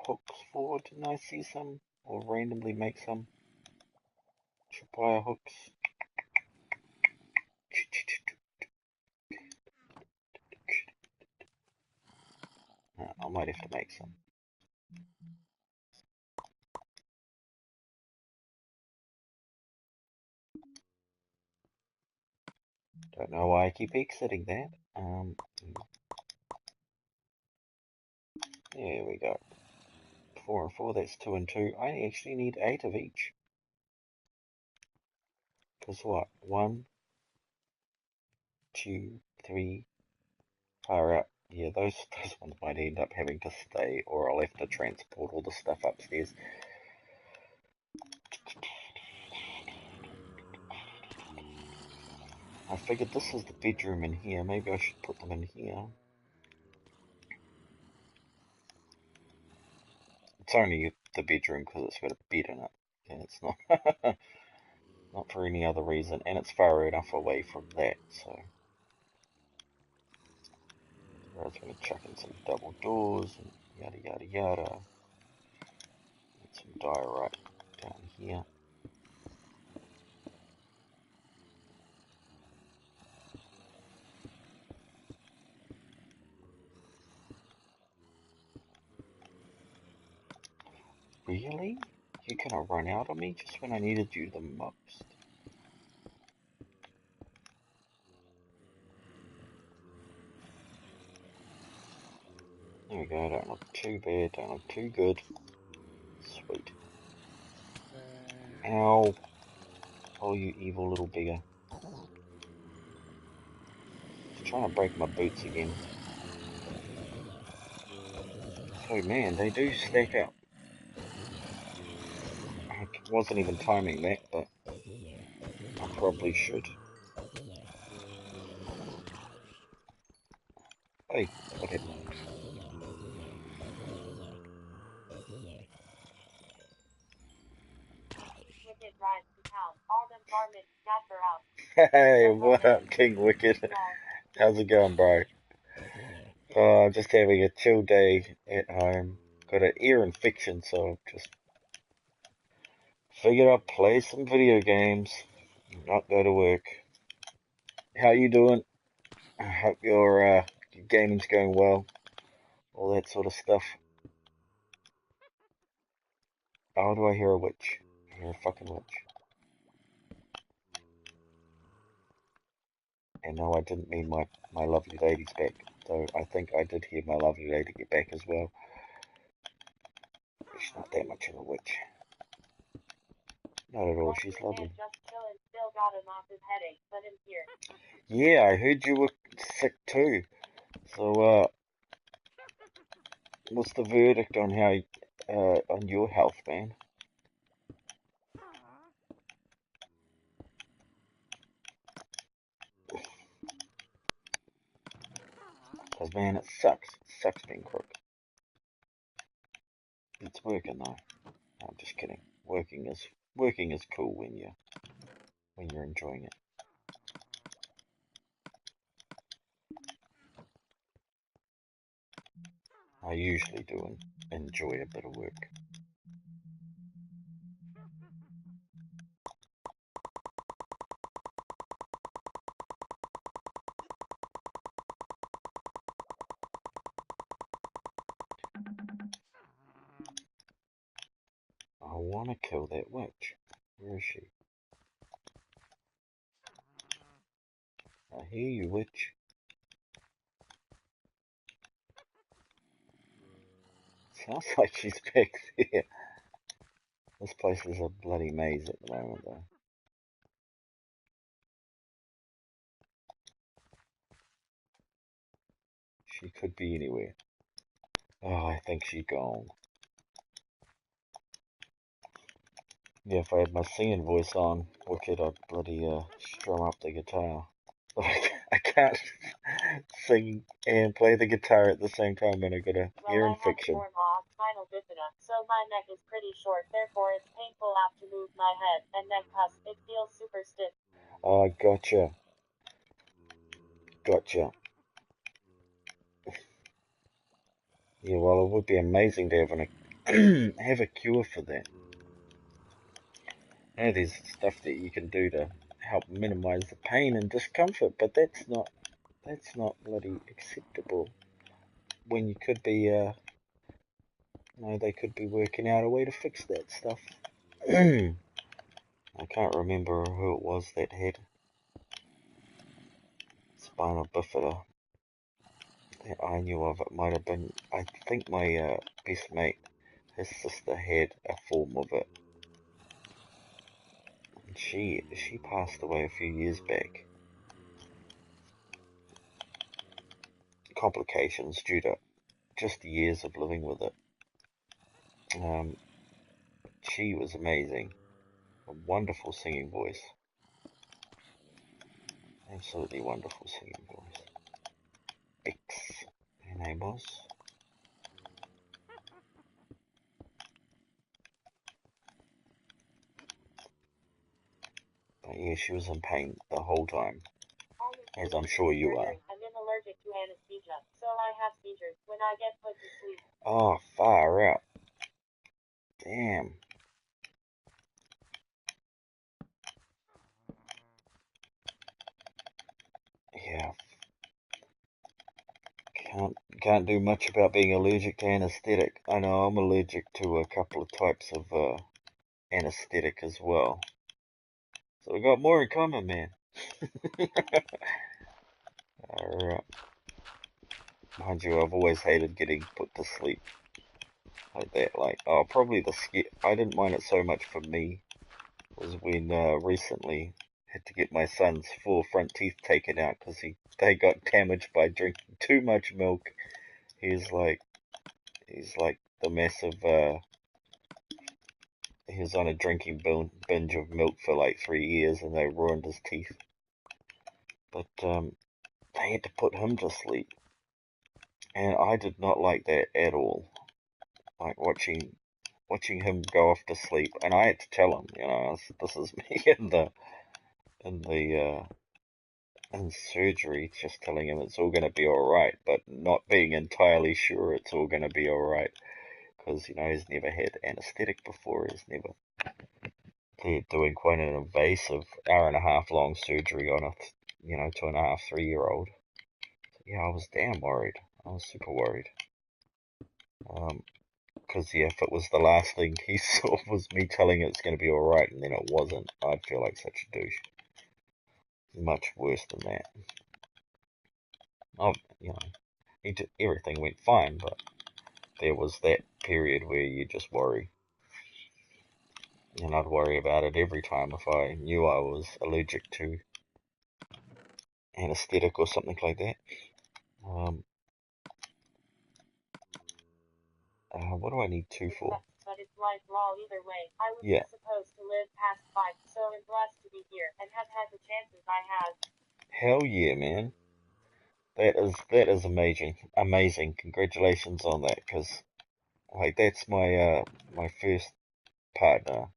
hooks for. Didn't I see some? Or randomly make some? Tripwire hooks. I might have to make some. Don't know why I keep exiting that. There we go. 4 and 4, that's 2 and 2. I actually need 8 of each. Because what? 1, 2, 3, far out. Yeah, those ones might end up having to stay, or I'll have to transport all the stuff upstairs. I figured this is the bedroom in here. Maybe I should put them in here. It's only the bedroom because it's got a bed in it. And it's not not for any other reason. And it's far enough away from that, so I was going to chuck in some double doors and yada yada yada. Get some diorite down here. Really? You're gonna run out on me just when I needed you the most? There we go, don't look too bad, don't look too good. Sweet. Ow. Oh, you evil little beggar. He's trying to break my boots again. So man, they do stack up. I wasn't even timing that, but I probably should. Hey, what happened? Wicked rides to town. All them varmints scatter out. Hey, what up, King Wicked? How's it going, bro? Oh, just having a chill day at home. Got an ear infection, so just figured I'd play some video games, not go to work. How you doing? I hope your gaming's going well. All that sort of stuff. Oh, do I hear a witch? I hear a fucking witch. And no, I didn't mean my lovely lady's back, though I think I did hear my lovely lady get back as well. She's not that much of a witch. Not at all, she's lovely. Still got him off his headache, put him here. Yeah, I heard you were sick too. So, What's the verdict on how on your health, man? Cause man, it sucks. It sucks being crook. It's working though. No, I'm just kidding. Working is cool when you're enjoying it. I usually do enjoy a bit of work. I wanna kill that witch. Where is she? I hear you, witch. Sounds like she's back there. This place is a bloody maze at the moment, though. She could be anywhere. Oh, I think she's gone. Yeah, if I had my singing voice on, wicked, I'd bloody strum up the guitar. But I can't sing and play the guitar at the same time when I got a ear infection. Well, I have spinal bifida, so my neck is pretty short, therefore it's painful to move my head and neck cusp. It feels super stiff. Oh, gotcha. Gotcha. Yeah, well, it would be amazing to have a cure for that. You know, there's stuff that you can do to help minimize the pain and discomfort, but that's not bloody acceptable when you could be, they could be working out a way to fix that stuff. I can't remember who it was that had spinal bifida that I knew of. It might have been, I think my best mate, his sister had a form of it. And she passed away a few years back. Complications due to just years of living with it. She was amazing. A wonderful singing voice. Absolutely wonderful singing voice. X, her name was. But yeah, she was in pain the whole time, as I'm sure you are. I'm allergic to anesthesia, so I have seizures when I get put to sleep. Oh, far out. Damn. Yeah. Can't do much about being allergic to anesthetic. I know I'm allergic to a couple of types of anesthetic as well. So we got more in common, man. Alright. Mind you, I've always hated getting put to sleep like that. Like, oh, probably I didn't mind it so much for me was when recently had to get my son's 4 front teeth taken out because they got damaged by drinking too much milk. He's like the massive he was on a drinking binge of milk for like 3 years and they ruined his teeth. But they had to put him to sleep, and I did not like that at all. Like watching him go off to sleep, and I had to tell him, this is me in surgery, just telling him it's all going to be alright, but not being entirely sure it's all going to be alright, because, he's never had anesthetic before, they're doing quite an invasive hour-and-a-half long surgery on a, 2.5, 3-year-old. So, yeah, I was damn worried. I was super worried. Because, yeah, if it was the last thing he saw was me telling it it's going to be alright and then it wasn't, I'd feel like such a douche. Much worse than that. Oh, everything went fine, but there was that period where you just worry. And I'd worry about it every time if I knew I was allergic to anesthetic or something like that. What do I need 2 for? But it's life law either way. I would Yeah. be supposed to live past 5, so I'm blessed to be here and have had the chances I have. Hell yeah, man. That is amazing. Amazing. Congratulations on that, because like that's my first partner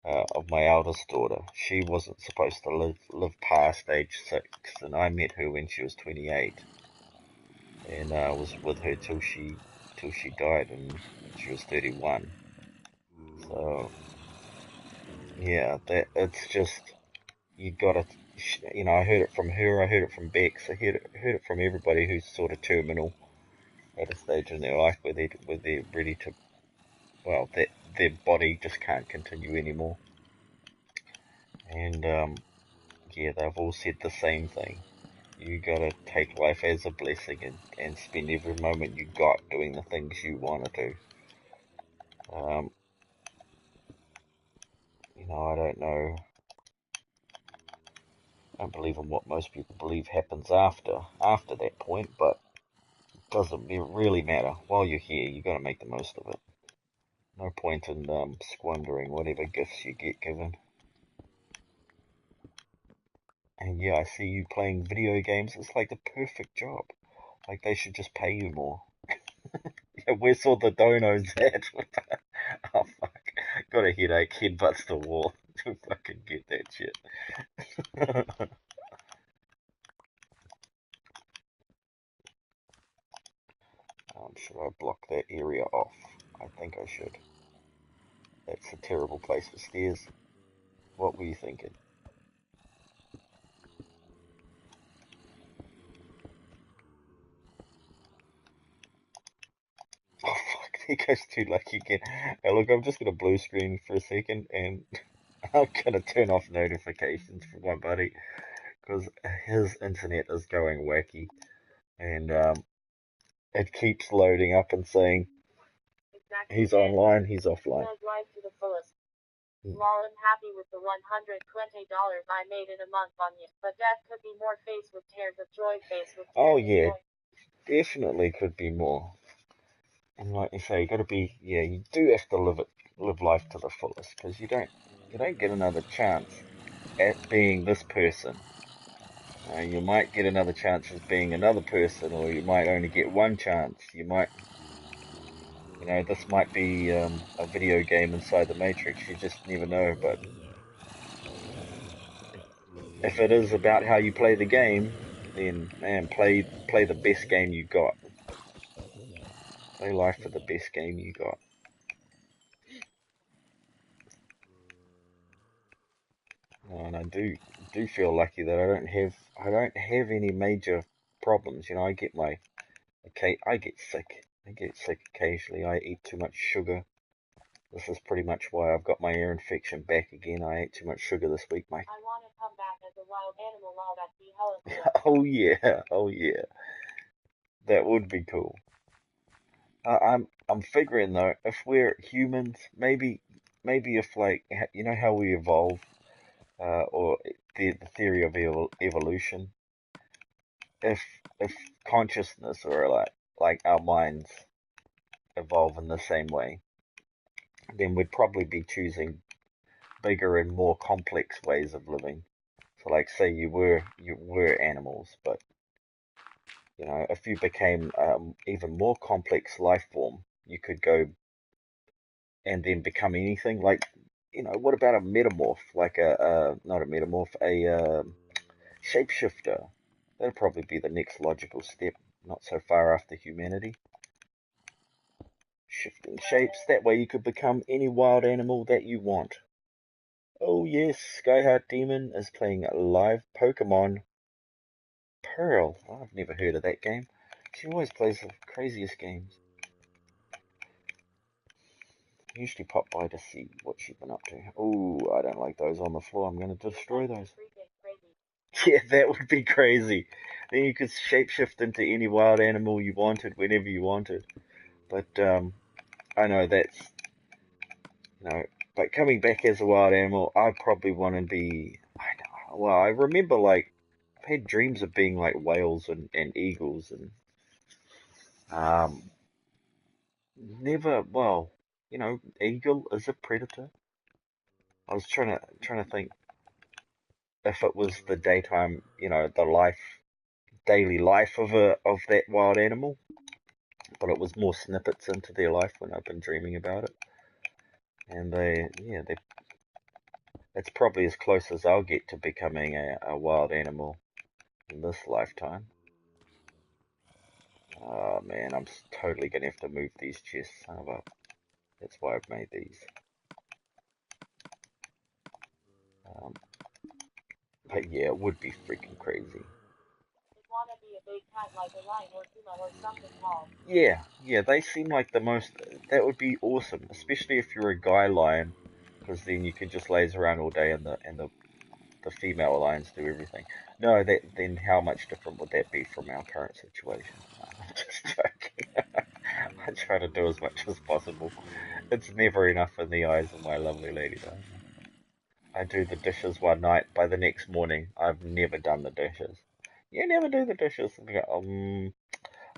of my eldest daughter. She wasn't supposed to live past age 6, and I met her when she was 28, and was with her till she died, and she was 31. So yeah, that it's just you gotta, I heard it from her, I heard it from Bex, I heard it from everybody who's sort of terminal at a stage in their life where they're ready to, well, that their body just can't continue anymore. And yeah, they've all said the same thing. You gotta take life as a blessing, and spend every moment you got doing the things you want to do. Um, I don't know. I don't believe in what most people believe happens after that point, but it doesn't really matter. While you're here, you gotta make the most of it. No point in squandering whatever gifts you get given. And yeah, I see you playing video games. It's like the perfect job. Like they should just pay you more. Yeah, where's all the donos at? Oh fuck. Got a headache, headbutts the wall. To fucking get that shit. Should I block that area off? I think I should. That's a terrible place for stairs. What were you thinking? Oh fuck, there goes too lucky again. Hey, look, I'm just gonna blue screen for a second, and I'm gonna turn off notifications for my buddy, because his internet is going wacky, and it keeps loading up and saying Exactly. he's online, he's offline. Live life to the fullest. Lol, I'm happy with the $120 I made in a month on you, but death could be more face with tears of joy, face with tears Oh of yeah, joy. definitely could be more. And like you say, you got to be, yeah, you do have to live life to the fullest, because you don't get another chance at being this person. You might get another chance as being another person, or you might only get one chance. This might be a video game inside the Matrix. You just never know. But if it is about how you play the game, then man, play the best game you got. Play life for the best game you got. And I do feel lucky that I don't have any major problems. I get sick. I get sick occasionally. I eat too much sugar. This is pretty much why I've got my ear infection back again. I ate too much sugar this week, mate. I want to come back as a wild animal. All that'd be hella cool. Oh yeah, oh yeah, that would be cool. I'm figuring though, if we're humans, maybe if like how we evolve, or the theory of evolution, if if consciousness, or like our minds evolve in the same way, then we'd probably be choosing bigger and more complex ways of living. So like say you were animals, but if you became even more complex life form, you could go and then become anything. Like, what about a metamorph? Like not a metamorph, a shapeshifter. That'd probably be the next logical step, not so far after humanity. Shifting shapes, that way you could become any wild animal that you want. Oh yes, Skyheart Demon is playing live Pokemon Pearl. Oh, I've never heard of that game. She always plays the craziest games. I usually pop by to see what she's been up to. Oh, I don't like those on the floor. I'm going to destroy those. Yeah, that would be crazy. Then you could shapeshift into any wild animal you wanted, whenever you wanted. But, I know that's, but coming back as a wild animal, I probably want to be, I remember, like, I've had dreams of being like whales and eagles, and, um, never, well, eagle is a predator. I was trying to think if it was the daytime, the daily life of that wild animal, but it was more snippets into their life when I've been dreaming about it. And it's probably as close as I'll get to becoming a wild animal in this lifetime. Oh man, I'm totally gonna have to move these chests. That's why I've made these. Um, but yeah, it would be freaking crazy. Wanna be a big cat like a lion or puma or something tall. Yeah, they seem like that would be awesome, especially if you're a guy lion, because then you could just laze around all day and the female lions do everything. No, then how much different would that be from our current situation? I'm just joking. I try to do as much as possible. It's never enough in the eyes of my lovely lady, though. I do the dishes one night. By the next morning, I've never done the dishes. You never do the dishes.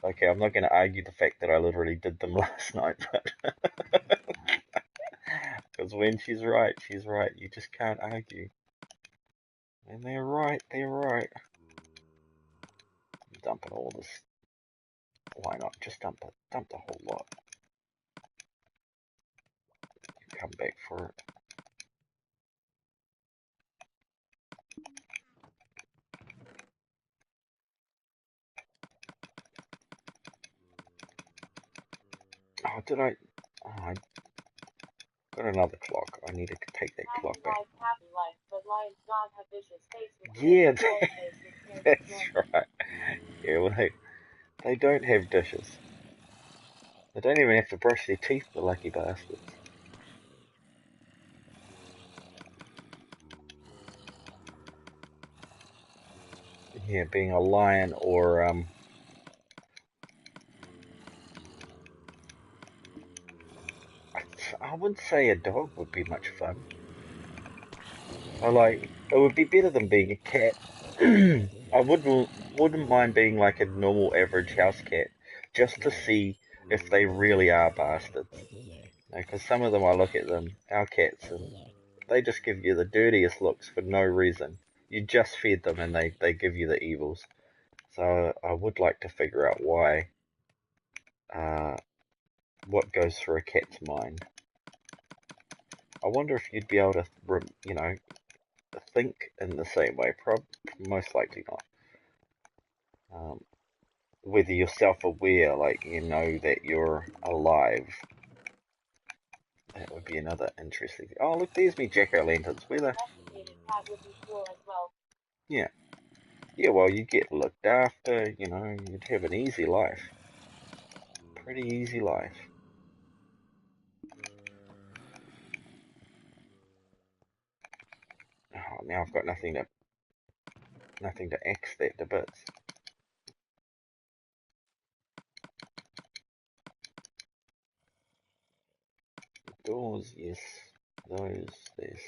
Okay, I'm not going to argue the fact that I literally did them last night, but because when she's right, she's right. You just can't argue. And they're right, they're right. I'm dumping all this. Why not? Just dump it. Dump the whole lot. Come back for it. Oh, did I? Oh, I got another clock. I need to take that clock back. Happy life, but lions don't have vicious face with Yeah, that's right. Yeah, well, they don't have dishes. They don't even have to brush their teeth, the lucky bastards. Yeah, being a lion or I wouldn't say a dog would be much fun. It would be better than being a cat. I wouldn't mind being like a normal average house cat, just to see if they really are bastards. Because some of them, I look at them, our cats, and they just give you the dirtiest looks for no reason. You just feed them and they give you the evils. So I would like to figure out why, uh, what goes through a cat's mind. I wonder if you'd be able to, think in the same way. Most likely not. Um, whether you're self-aware, like you know that you're alive, that would be another interesting thing. Oh, look, there's me jack-o'-lanterns. Where the? Yeah, yeah. Well, you get looked after. You'd have an easy life. Pretty easy life. Oh, now I've got nothing to axe that to bits. Doors, yes. Those, this,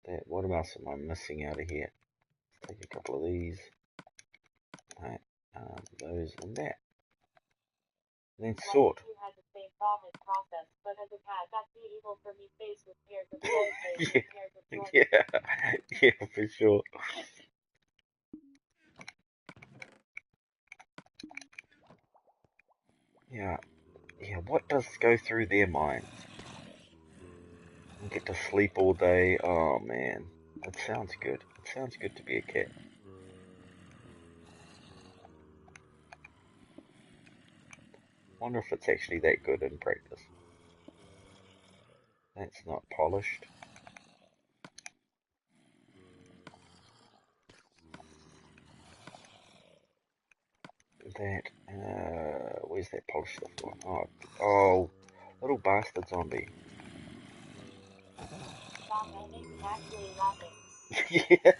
that. What else am I missing out of here? Let's take a couple of these. Right. Those and that. And then sort. Yeah, yeah, for sure. Yeah, yeah. What does go through their minds? Get to sleep all day. Oh man, that sounds good. It sounds good to be a cat. Wonder if it's actually that good in practice. That's not polished. That, where's that polished stuff gone? Oh, little bastard zombie. Yeah,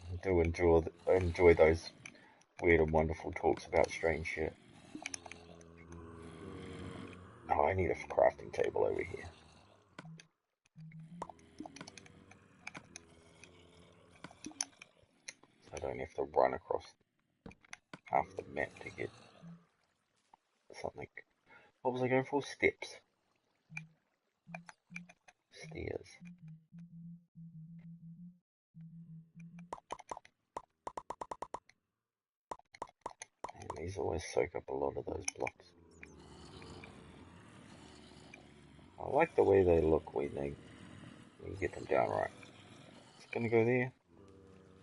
I do enjoy those weird and wonderful talks about strange shit. Oh, I need a crafting table over here. So don't have to run across half the map to get something. What was I going for? Steps. Stairs. And these always soak up a lot of those blocks. I like the way they look when you get them down right. It's gonna go there?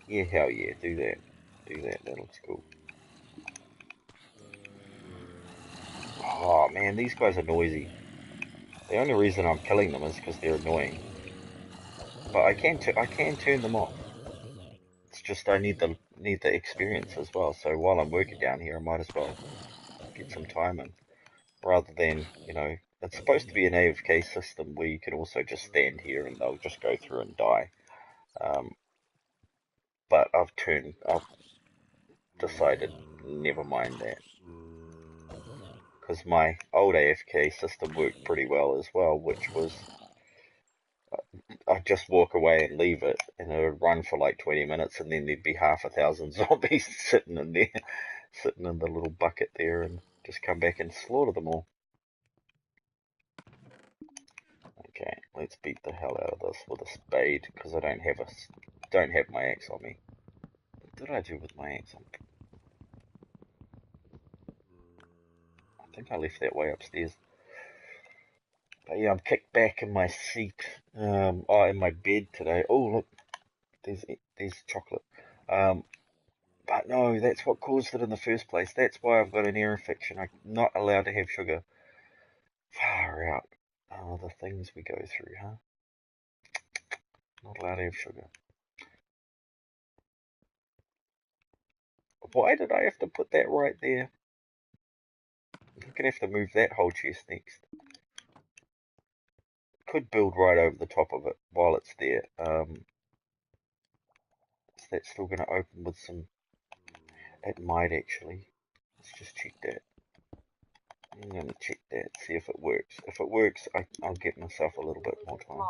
Yeah, hell yeah, do that. Do that, that looks cool. Oh man, these guys are noisy. The only reason I'm killing them is because they're annoying. But I can turn them off. It's just I need the experience as well. So while I'm working down here, I might as well get some time in, rather than, you know, it's supposed to be an AFK system where you can also just stand here and they'll just go through and die. But I've decided never mind that, because my old AFK system worked pretty well as well, which was I'd just walk away and leave it, and it would run for like 20 minutes, and then there'd be half 1,000 zombies sitting in there, sitting in the little bucket there, and just come back and slaughter them all. Okay, let's beat the hell out of this with a spade, because I don't have my axe on me. What did I do with my axe? I think I left that way upstairs. But yeah, I'm kicked back in my seat, in my bed today. Oh look, there's chocolate. But no, that's what caused it in the first place. That's why I've got an ear infection. I'm not allowed to have sugar. Far out. Oh, the things we go through, huh? Not allowed to have sugar. Why did I have to put that right there? I'm gonna have to move that whole chest next. Could build right over the top of it while it's there. Is that still gonna open with some? It might actually. Let's just check that. I'm gonna check that, see if it works. If it works, I'll get myself a little bit more time.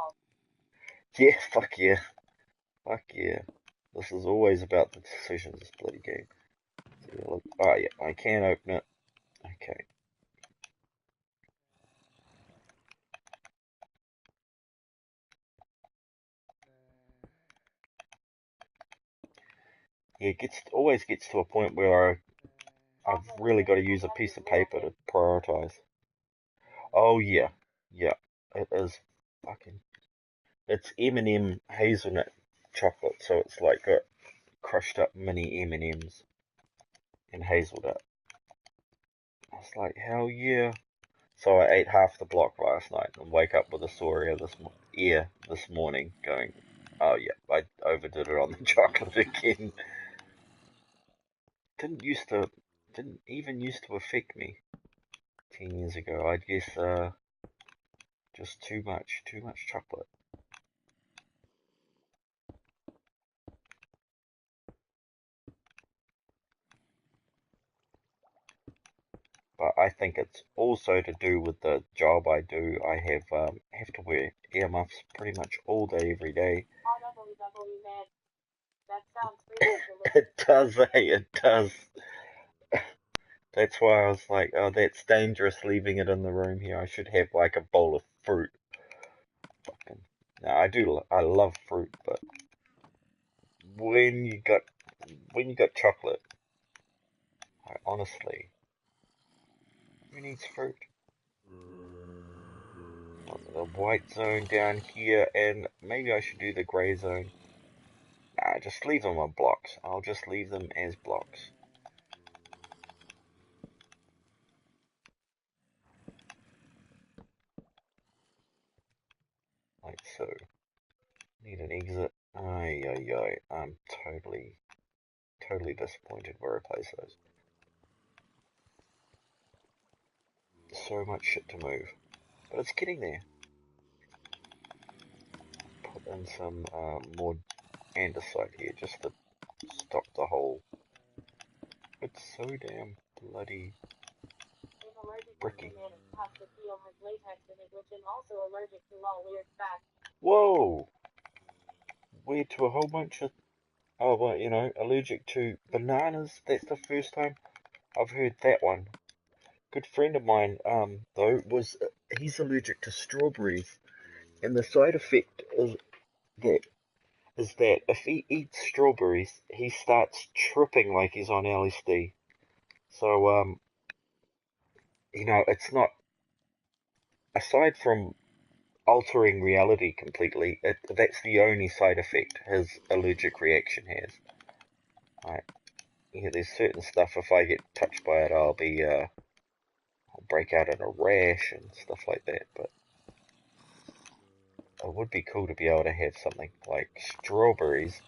Yeah, fuck yeah. Fuck yeah. This is always about the decisions, this bloody game. So yeah, look. Oh yeah, I can open it. Okay. Yeah, it always gets to a point where I've really got to use a piece of paper to prioritize. Oh yeah, yeah. It is fucking. It's M&M hazelnut chocolate, so it's like got crushed up mini M&Ms and hazelnut. I was like, hell yeah. So I ate half the block last night and wake up with a sore ear this morning going, oh yeah, I overdid it on the chocolate again. Didn't even used to affect me 10 years ago. I guess, just too much chocolate. But I think it's also to do with the job I do. I have to wear earmuffs pretty much all day, every day. That sounds ridiculous. It does, it does. That's why I was like, oh, that's dangerous leaving it in the room here. I should have like a bowl of fruit. Fucking, no, I love fruit, but when you got chocolate, honestly, who needs fruit? The white zone down here, and maybe I should do the grey zone. Nah, just leave them on blocks. I'll just leave them as blocks. Like so. Need an exit. Ay, ay, ay. I'm totally disappointed where I place those. So much shit to move. But it's getting there. Put in some more andesite here just to stop the hole. It's so damn bloody bricky. Whoa! Weird to a whole bunch of Oh, well, you know, allergic to bananas. That's the first time I've heard that one. Good friend of mine, though, he's allergic to strawberries, and the side effect that is that if he eats strawberries, he starts tripping like he's on LSD. So, you know, it's not, aside from altering reality completely, that's the only side effect his allergic reaction has. Right? Yeah, there's certain stuff, if I get touched by it, I'll break out in a rash and stuff like that, but it would be cool to be able to have something like strawberries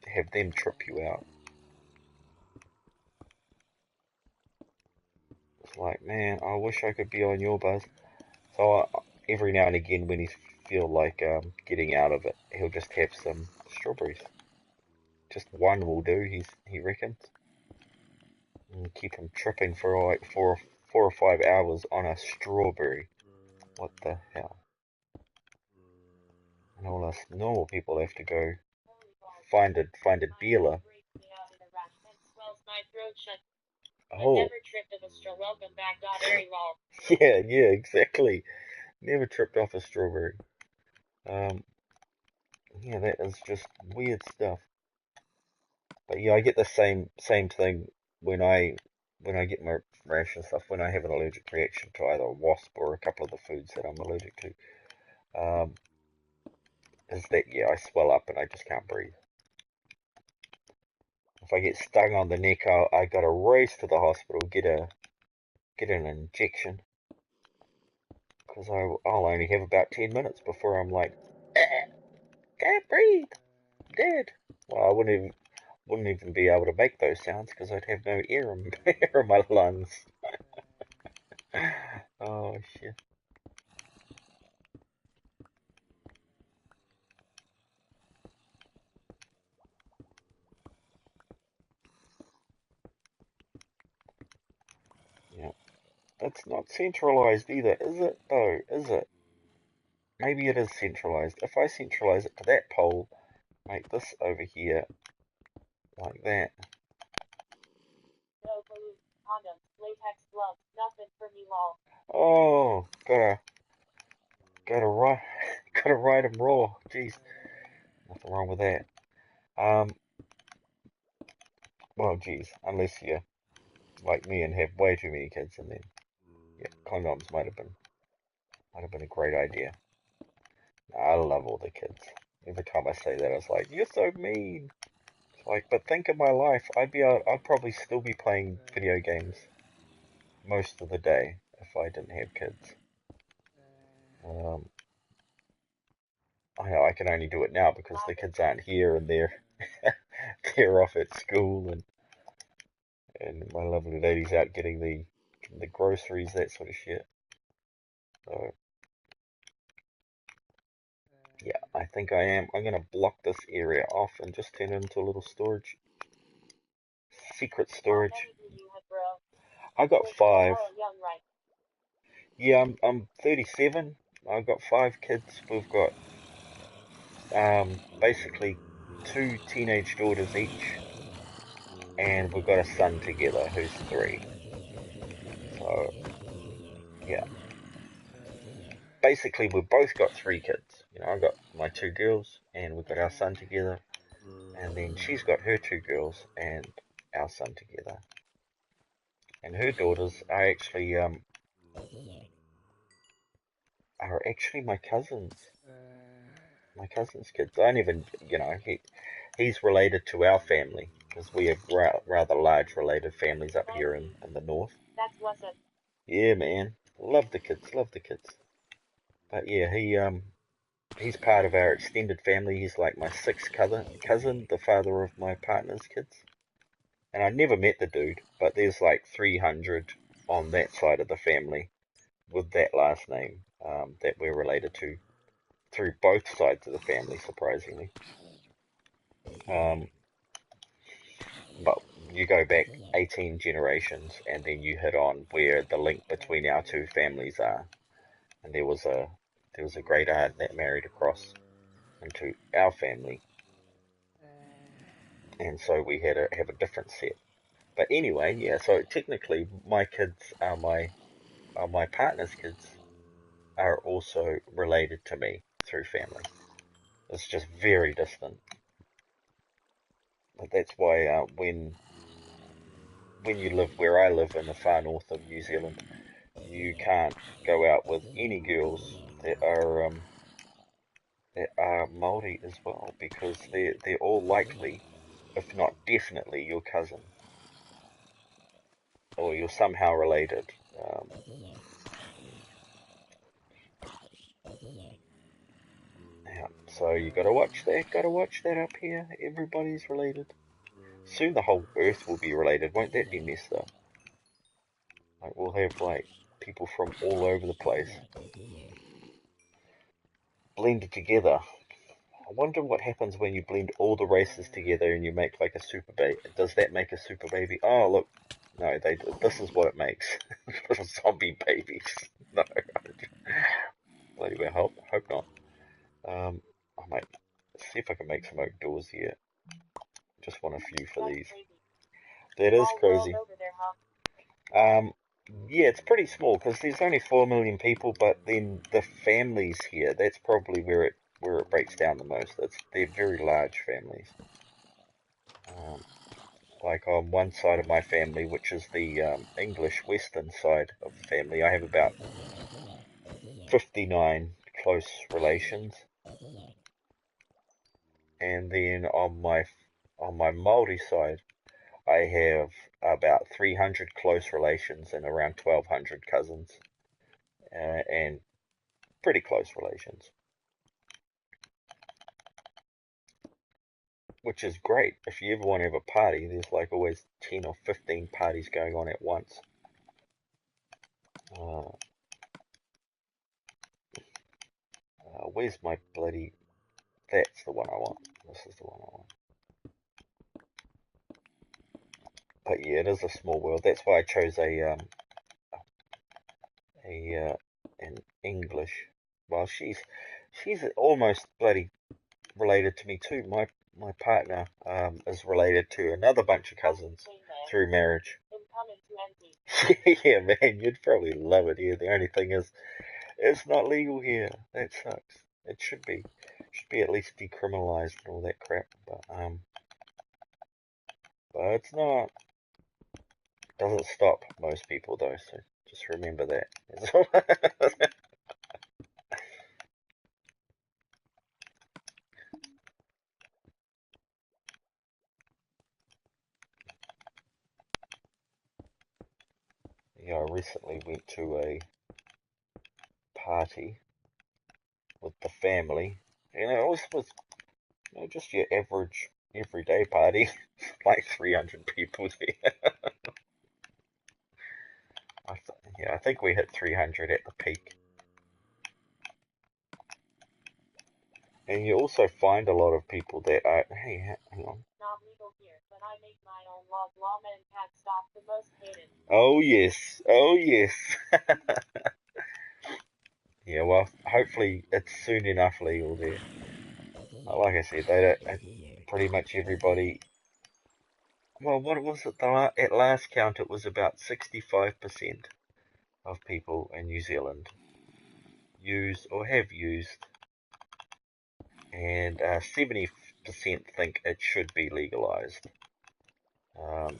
have them trip you out. It's like, man, I wish I could be on your buzz. So every now and again, when he feel like getting out of it, he'll just have some strawberries. Just one will do, he reckons. And keep him tripping for like 4 or 5 hours on a strawberry. What the hell? And all us normal people have to go find a dealer. Oh. Yeah, exactly. Never tripped off a strawberry. Yeah, that is just weird stuff. But yeah, I get the same thing when I get my rash and stuff. When I have an allergic reaction to either a wasp or a couple of the foods that I'm allergic to, um, is that yeah, I swell up and I just can't breathe. If I get stung on the neck, I gotta race to the hospital, get an injection, because I'll only have about 10 minutes before I'm like, can't breathe, dead. Well, I wouldn't even be able to make those sounds because I'd have no air in my lungs. Oh shit. Yeah. It's not centralized either, is it though? Is it? Maybe it is centralized. If I centralize it to that pole, make this over here like that. Oh, gotta ride, gotta ride 'em raw. Jeez, nothing wrong with that. Um, well, geez, unless you're like me and have way too many kids, and then yeah, condoms might have been a great idea. I love all the kids. Every time I say that, it's like, you're so mean. It's like, but think of my life. I'd probably still be playing video games most of the day if I didn't have kids. Um, I know I can only do it now because the kids aren't here and they're off at school and my lovely lady's out getting the groceries, that sort of shit. So yeah, I think I am. I'm gonna block this area off and just turn it into a little storage, secret storage. I got 5. Yeah, I'm 37. I've got 5 kids. We've got basically 2 teenage daughters each, and we've got a son together who's 3. So yeah, basically we've both got 3 kids. You know, I've got my 2 girls, and we've got our son together, and then she's got her 2 girls and our son together. And her daughters are actually my cousin's kids. I don't even, you know, he's related to our family because we have rather large related families up here in the north. That's what's it. Yeah, man, love the kids, love the kids. But yeah, he's part of our extended family. He's like my sixth cousin, the father of my partner's kids. And I never met the dude, but there's like 300 on that side of the family with that last name that we're related to through both sides of the family, surprisingly. Um, but you go back 18 generations and then you hit on where the link between our 2 families are. And there was a great aunt that married across into our family. and so we had to have a different set. But anyway, yeah. So technically, my kids are my partner's kids are also related to me through family. It's just very distant. But that's why when you live where I live in the far north of New Zealand, you can't go out with any girls that are Maori as well, because they're all likely, if not definitely, your cousin, or you're somehow related. Yeah, so you gotta watch that. Gotta watch that up here. Everybody's related. Soon the whole Earth will be related. Won't that be messed up? Like we'll have like people from all over the place blended together. I wonder what happens when you blend all the races together and you make like a super baby. Does that make a super baby? Oh, look. No, this is what it makes. Little zombie babies. No. Bloody well, hope not. I might see if I can make some outdoors here. Just want a few for That's these. crazy. That is Small crazy. world over there, huh? Yeah, it's pretty small because there's only 4 million people, but then the families here, that's probably where it breaks down the most. They're very large families. Like on one side of my family, which is the English Western side of the family, I have about 59 close relations, and then on my Maori side, I have about 300 close relations and around 1,200 cousins, and pretty close relations, which is great. If you ever want to have a party, there's like always 10 or 15 parties going on at once. Where's my bloody... That's the one I want. This is the one I want. But yeah, it is a small world. That's why I chose an English. Well, she's almost bloody related to me too. My partner is related to another bunch of cousins through marriage. Yeah, man, you'd probably love it here. The only thing is, it's not legal here. That sucks. It should be. Should be at least decriminalized and all that crap. But it's not. Doesn't stop most people though, so just remember that. Yeah, I recently went to a party with the family. It was just your average everyday party, like 300 people there. I think we hit 300 at the peak. And you also find a lot of people that are, hey, hang on. Not legal here, but I make my own laws. Lawmen can't stop the most hated. Oh yes, oh yes. Yeah, well, hopefully it's soon enough legal there. Like I said, they don't, pretty much everybody. Well, what was it? At last count, it was about 65% of people in New Zealand use or have used, and 70% think it should be legalized. Um,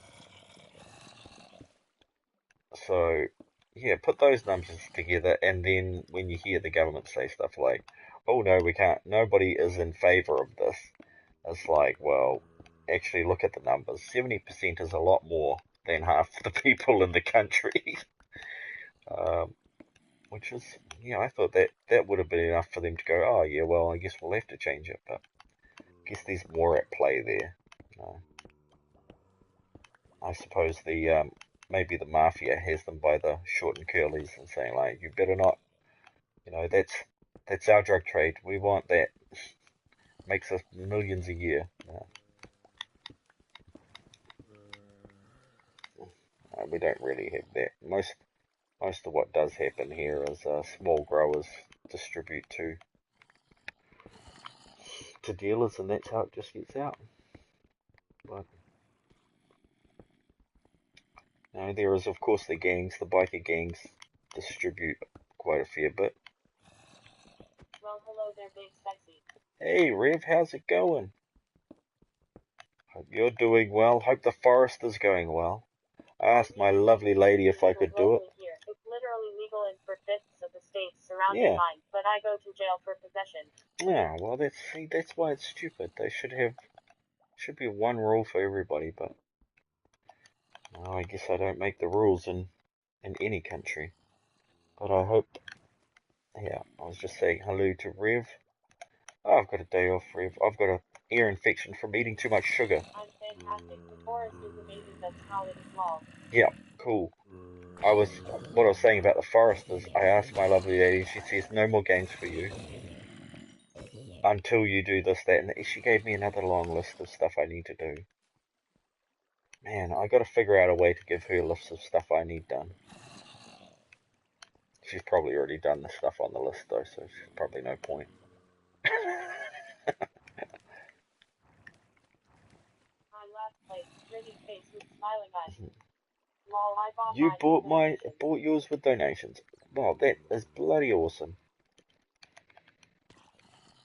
so, yeah, put those numbers together, and then when you hear the government say stuff like, oh no, we can't, nobody is in favour of this, it's like, well, actually look at the numbers. 70% is a lot more than half the people in the country. um, which is, I thought that would have been enough for them to go, oh yeah, well, I guess we'll have to change it, but I guess there's more at play there. I suppose maybe the mafia has them by the short and curlies and saying like, you better not, that's our drug trade. We want that. Makes us millions a year. We don't really have that. Most of what does happen here is small growers distribute to dealers, and that's how it just gets out. But no, there is of course the gangs, the biker gangs distribute quite a fair bit. Well, hello there, big sexy. Hey Rev, how's it going? Hope you're doing well. Hope the forest is going well. I asked my lovely lady if I could do it. Here. It's literally legal in 4/5 of the states surrounding Yeah. mine, but I go to jail for possession. Yeah, well that's why it's stupid. They should be one rule for everybody, but no, I guess I don't make the rules in any country. But I hope, yeah, I was just saying hello to Rev. Oh, I've got a day off, Rev. I've got an ear infection from eating too much sugar. I'm fantastic. The forest is amazing. That's how it is lol. Yeah, cool. What I was saying about the forest is I asked my lovely lady, she says no more games for you until you do this, that, and she gave me another long list of stuff I need to do. Man, I gotta figure out a way to give her lists of stuff I need done. She's probably already done the stuff on the list though, so she's probably no point. My last place, grinning face with smiling eyes. Lol, I bought You mine with bought yours with donations. Wow, that is bloody awesome.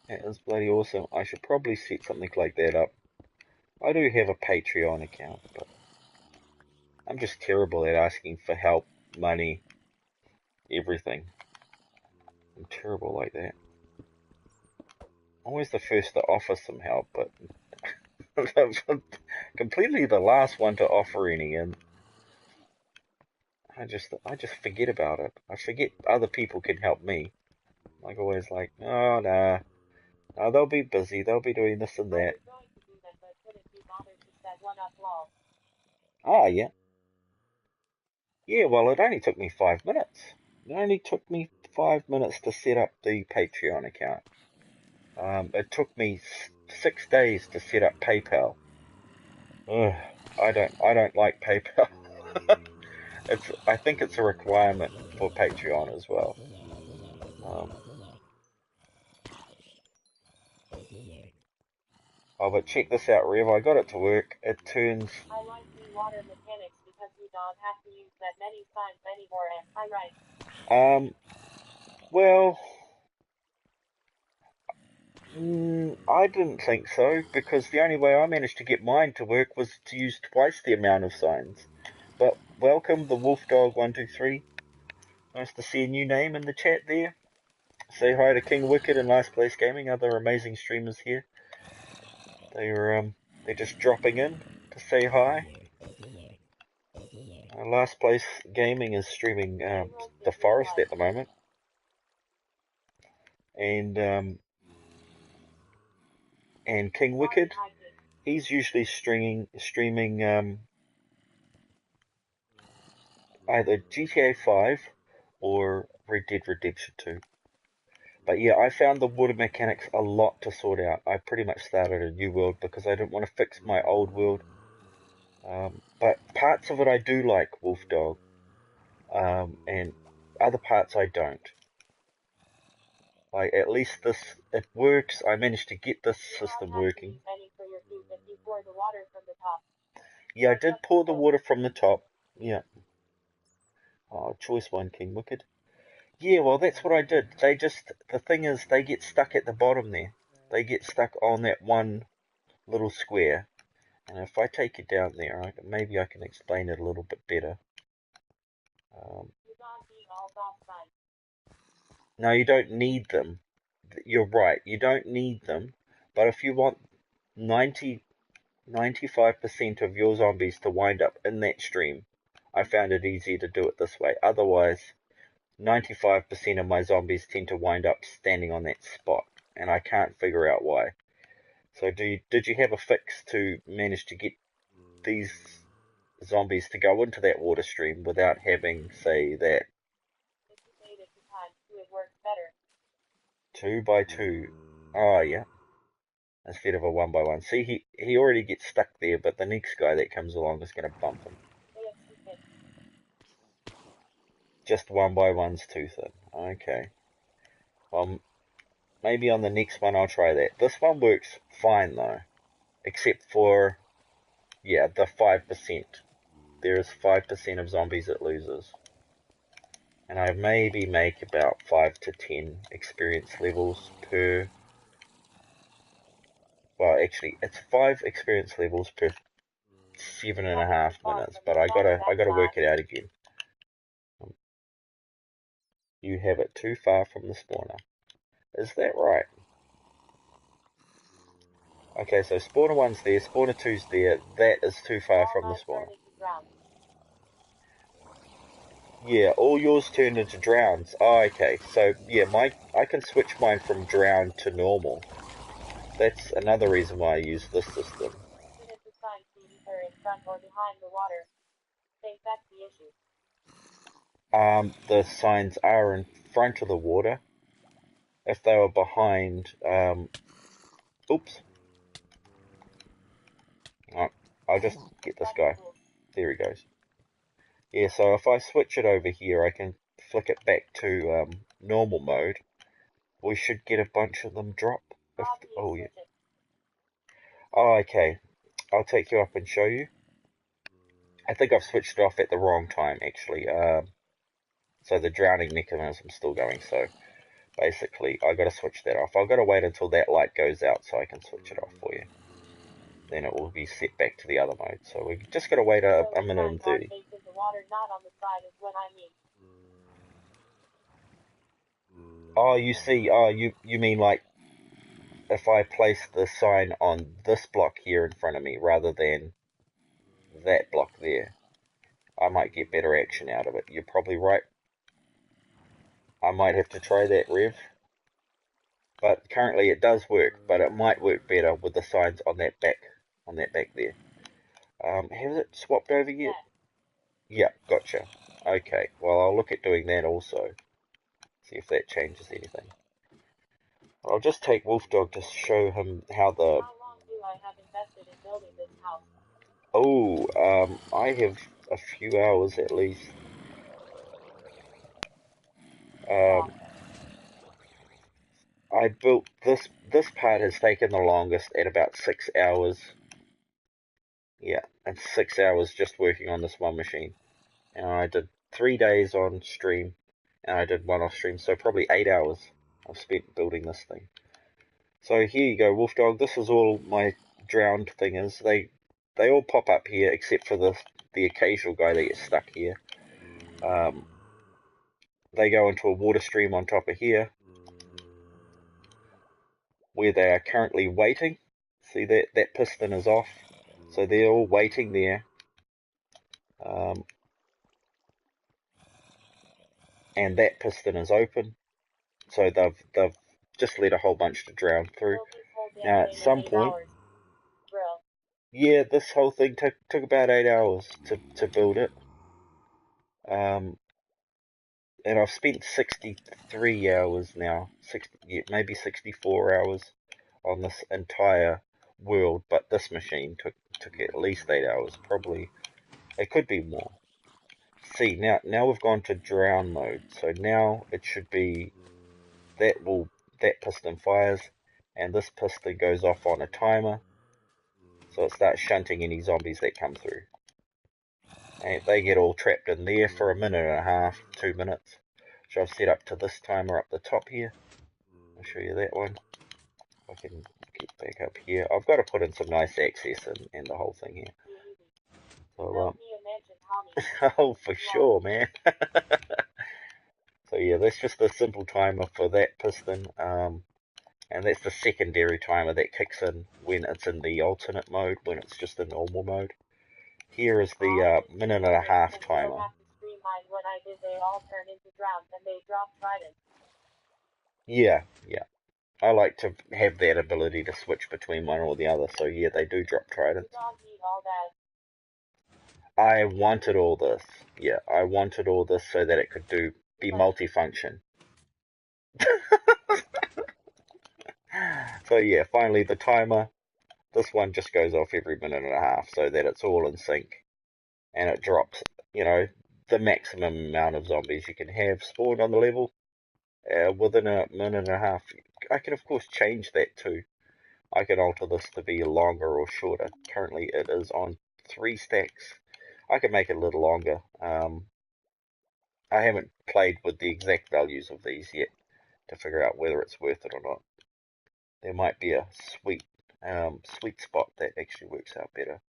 That is bloody awesome. I should probably set something like that up. I do have a Patreon account, but I'm just terrible at asking for help, money, everything. I'm terrible like that. Always the first to offer some help, but completely the last one to offer any, and I just forget about it. I forget other people can help me. Like always, like, oh nah, no, they'll be busy. They'll be doing this and that. Ah, yeah. Yeah, well, it only took me 5 minutes. It only took me 5 minutes to set up the Patreon account. It took me 6 days to set up PayPal. Ugh, I don't like PayPal. I think it's a requirement for Patreon as well. Oh, but check this out, Rev. I got it to work. It turns. I like the water mechanics because we don't have to use that many signs anymore. Am I right? Well, I didn't think so, because the only way I managed to get mine to work was to use twice the amount of signs. But welcome, the WolfDog123. Nice to see a new name in the chat there. Say hi to King Wicked and Last Place Gaming, other amazing streamers here. They're just dropping in to say hi. Last Place Gaming is streaming The Forest at the moment, and King Wicked, he's usually streaming either GTA 5 or Red Dead Redemption 2. But yeah, I found the water mechanics a lot to sort out. I pretty much started a new world because I didn't want to fix my old world. But parts of it I do like, Wolfdog, and other parts I don't. Like, at least it works. I managed to get this system working. Yeah, I did pour the water from the top. Yeah. Oh, choice one, King Wicked. Yeah, well, that's what I did. The thing is, they get stuck at the bottom there. They get stuck on that one little square. And if I take it down there, maybe I can explain it a little bit better. No, you don't need them. You're right, you don't need them. But if you want 95% of your zombies to wind up in that stream, I found it easier to do it this way. Otherwise, 95% of my zombies tend to wind up standing on that spot, and I can't figure out why. So did you have a fix to manage to get these zombies to go into that water stream without having, say, that 2 by 2? Oh, yeah. Instead of a 1 by 1. See, he already gets stuck there, but the next guy that comes along is going to bump him. Just 1 by 1's too thin. Okay. Maybe on the next one I'll try that. This one works fine though, except for yeah, the 5%. There is 5% of zombies it loses. And I maybe make about 5 to 10 experience levels per... Well, actually, it's 5 experience levels per 7.5 minutes, but I gotta work it out again. You have it too far from the spawner. Is that right? Okay, so spawner 1's there, spawner 2's there. That is too far from the spawner. Yeah, all yours turned into drowns. Oh, okay. So, yeah, I can switch mine from drown to normal. That's another reason why I use this system. Even if the signs see either in front or behind the water, think that's the issue. The signs are in front of the water. If they were behind, oops. Oh, I'll just get this guy. There he goes. Yeah, so if I switch it over here, I can flick it back to normal mode. We should get a bunch of them drop. Oh, yeah. Oh, okay. I'll take you up and show you. I think I've switched it off at the wrong time, actually. So the drowning mechanism's still going, so basically I gotta switch that off. I've gotta wait until that light goes out so I can switch it off for you. Then it will be set back to the other mode. So we just gotta wait a minute and 30. Oh, you see, oh, you mean like if I place the sign on this block here in front of me rather than that block there, I might get better action out of it. You're probably right. I might have to try that, Rev. But currently it does work, but it might work better with the signs on that back there. Has it swapped over yet? Yeah, gotcha. Okay, well I'll look at doing that also. See if that changes anything. I'll just take Wolfdog to show him how the... How long do I have invested in building this house? Oh, I have a few hours at least. I built this part has taken the longest at about 6 hours. Yeah, and 6 hours just working on this one machine. And I did 3 days on stream, and I did one off stream, so probably 8 hours I've spent building this thing. So here you go, Wolfdog. This is all my drowned thingers. They all pop up here, except for the occasional guy that gets stuck here. They go into a water stream on top of here, where they are currently waiting. See that piston is off, so they're all waiting there. And that piston is open, so they've just let a whole bunch to drown through. Now at some point, yeah, this whole thing took about 8 hours to build it. And I've spent 63 hours now, maybe 64 hours on this entire world, but this machine took at least 8 hours, probably. It could be more. See, now we've gone to drown mode, so now it should be that piston fires, and this piston goes off on a timer, so it starts shunting any zombies that come through. And they get all trapped in there for a minute and a half, 2 minutes. So I've set up to this timer up the top here. I'll show you that one. I can get back up here. I've got to put in some nice access and the whole thing here. So, oh, for sure, man. So yeah, that's just a simple timer for that piston. And that's the secondary timer that kicks in when it's in the alternate mode, when it's just in normal mode. Here is the minute and a half timer. Yeah. I like to have that ability to switch between one or the other, so yeah, they do drop tridents. I wanted all this. Yeah, I wanted all this so that it could be multifunction. So yeah, finally the timer. This one just goes off every minute and a half so that it's all in sync. And it drops, the maximum amount of zombies you can have spawned on the level within a minute and a half. I can of course change that too. I can alter this to be longer or shorter. Currently it is on 3 stacks. I can make it a little longer. I haven't played with the exact values of these yet to figure out whether it's worth it or not. There might be a sweet spot that actually works out better.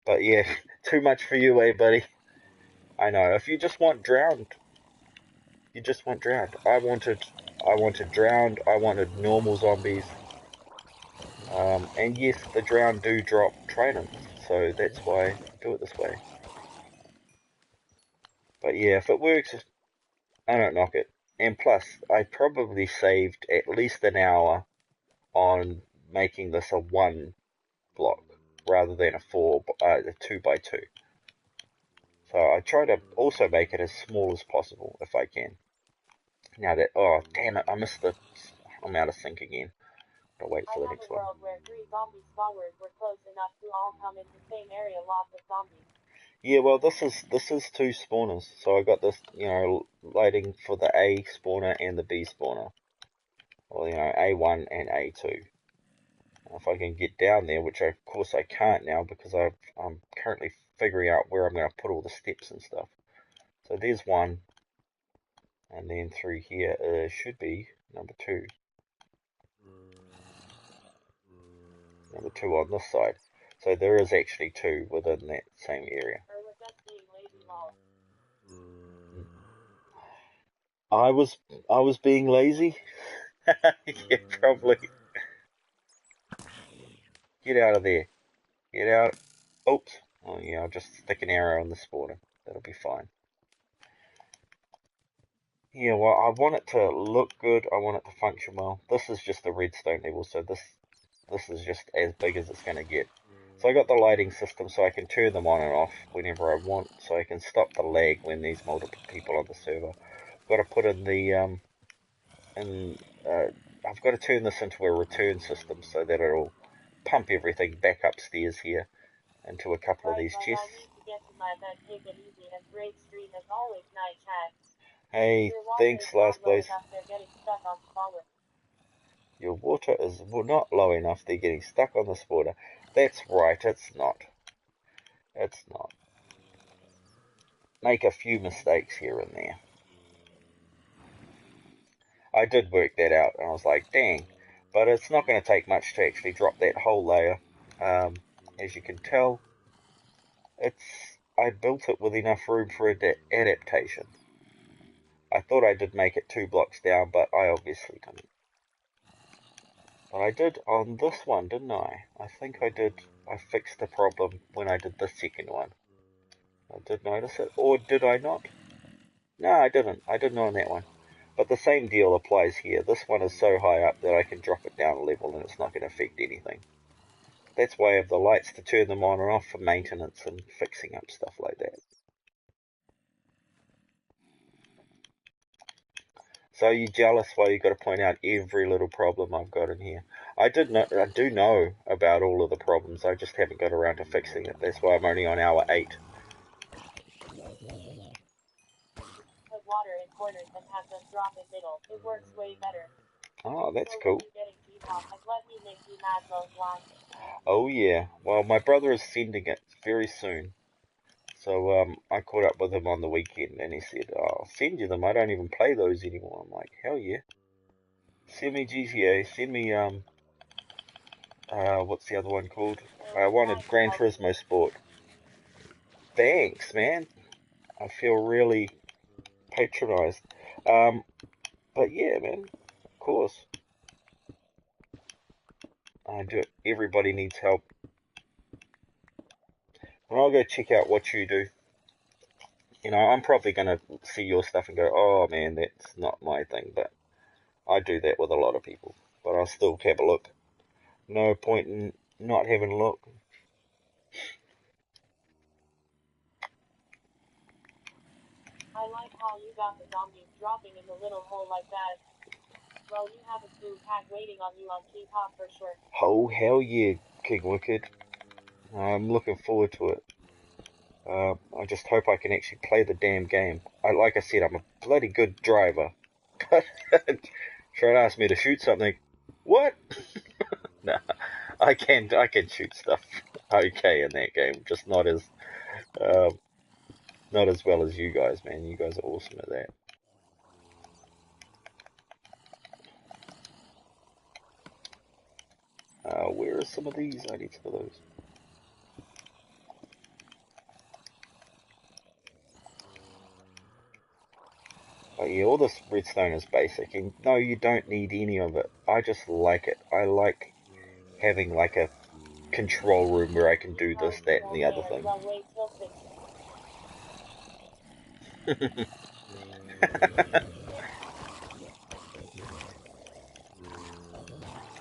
But yeah, too much for you, eh, buddy? I know. If you just want drowned, you just want drowned. I wanted drowned. I wanted normal zombies. And yes, the drowned do drop trainers, so that's why I do it this way. But yeah, if it works, I don't knock it. And plus, I probably saved at least an hour on making this a 1 block rather than a 2x2. So I try to also make it as small as possible if I can. Now that, oh damn it, I missed the, I'm out of sync again. I'll wait for the next one. I have a world where 3 zombies spawners were close enough to all come in the same area, lots of zombies. Yeah, well, this is 2 spawners, so I got this, lighting for the A spawner and the B spawner. Well, A1 and A2. If I can get down there, which of course I can't now because I'm currently figuring out where I'm going to put all the steps and stuff. So there's 1, and then through here should be number 2. Number 2 on this side. So there is actually 2 within that same area. Or was that being lazy, lol? I was being lazy. Yeah, probably. Get out of there. Get out. Oops. Oh yeah, I'll just stick an arrow in the spawner. That'll be fine. Yeah, well, I want it to look good. I want it to function well. This is just the redstone level, so this is just as big as it's going to get. So I got the lighting system so I can turn them on and off whenever I want, so I can stop the lag when there's multiple people on the server. I've got to put in the I've got to turn this into a return system so that it'll pump everything back upstairs here into a couple of these chests. I need to get to my bed, take it easy, and Great Street as always, night chat. Hey, thanks, last place. They're getting stuck on spawner. Your water is not low enough, they're getting stuck on the spawner. That's right, it's not. It's not. Make a few mistakes here and there. I did work that out, and I was like, dang. But it's not going to take much to actually drop that whole layer. As you can tell, I built it with enough room for adaptation. I thought I did make it 2 blocks down, but I obviously didn't. But I did on this one, didn't I? I think I did. I fixed the problem when I did the second one. I did notice it, or did I not? No, I didn't. I didn't on that one. But the same deal applies here. This one is so high up that I can drop it down a level and it's not going to affect anything. That's why I have the lights to turn them on and off for maintenance and fixing up stuff like that. So you jealous while you got to point out every little problem I've got in here. I do know about all of the problems. I just haven't got around to fixing it. That's why I'm only on hour 8. Put water in corners and have them drop in middle. It works way better. Oh, that's cool. Oh yeah. Well, my brother is sending it very soon. So I caught up with him on the weekend and he said, oh, I'll send you them. I don't even play those anymore. I'm like, hell yeah. Send me GTA. Send me, what's the other one called? I wanted Gran Turismo Sport. Thanks, man. I feel really patronized. But yeah, man. Of course. I do it. Everybody needs help. When I'll go check out what you do, I'm probably going to see your stuff and go, oh man, that's not my thing, but I do that with a lot of people, but I'll still have a look. No point in not having a look. I like how you got the zombies dropping in the little hole like that. Well, you have a food pack waiting on you on K-pop for sure. Oh, hell yeah, King Wicked. I'm looking forward to it. I just hope I can actually play the damn game. Like I said, I'm a bloody good driver. But try to ask me to shoot something. What? Nah, I can shoot stuff okay in that game, just not as well as you guys, man. You guys are awesome at that. Where are some of these? I need some of those. But yeah, all this redstone is basic, and no, you don't need any of it. I just like it. I like having like a control room where I can do this, that, and the other thing.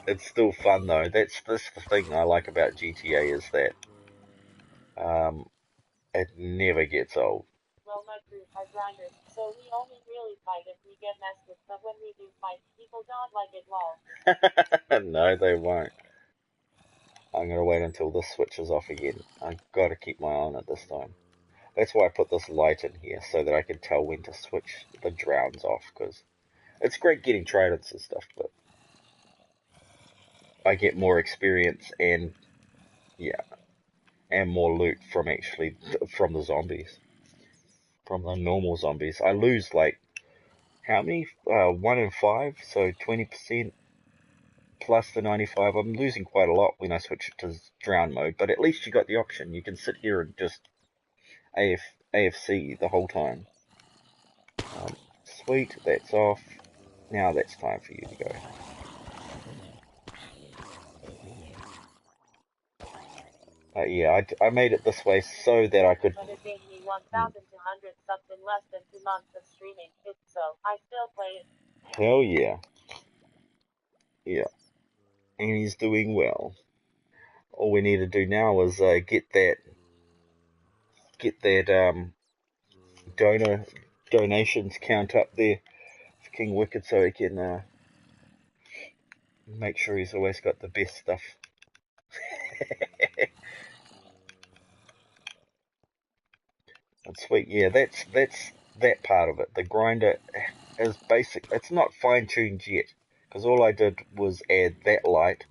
It's still fun though. That's the thing I like about GTA is that it never gets old. Well, my crew are grinders, so we only really fight if we get messed with, but when we do fight, people don't like it, lol. No, they won't. I'm gonna wait until this switches off again. I've got to keep my eye on it this time. That's why I put this light in here, so that I can tell when to switch the drowns off, because it's great getting tridents and stuff, but I get more experience and, yeah, and more loot from the zombies. From the normal zombies. I lose, like, how many? 1 in 5, so 20% plus the 95. I'm losing quite a lot when I switch it to drown mode, but at least you got the option. You can sit here and just AFC the whole time. Sweet, that's off. Now that's time for you to go. Yeah, I made it this way so that I could... But it gave me 1,200 subs in less than 2 months of streaming it, so I still play it. Hell yeah. Yeah. And he's doing well. All we need to do now is get that donations count up there for King Wicked, so he can make sure he's always got the best stuff. That's sweet. Yeah, that's that part of it. The grinder is basic. It's not fine-tuned yet, because all I did was add that light.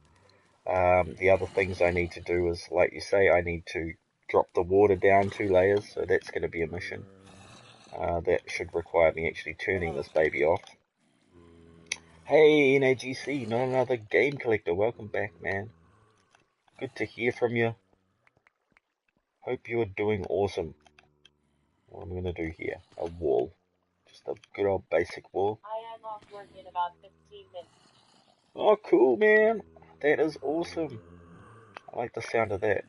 The other things I need to do is, like you say, I need to drop the water down 2 layers, so that's going to be a mission. That should require me actually turning this baby off. Hey, NAGC, not another game collector. Welcome back, man. Good to hear from you. Hope you're doing awesome. What I'm going to do here, a wall. Just a good old basic wall. I am off work in about 15 minutes. Oh, cool, man. That is awesome. I like the sound of that.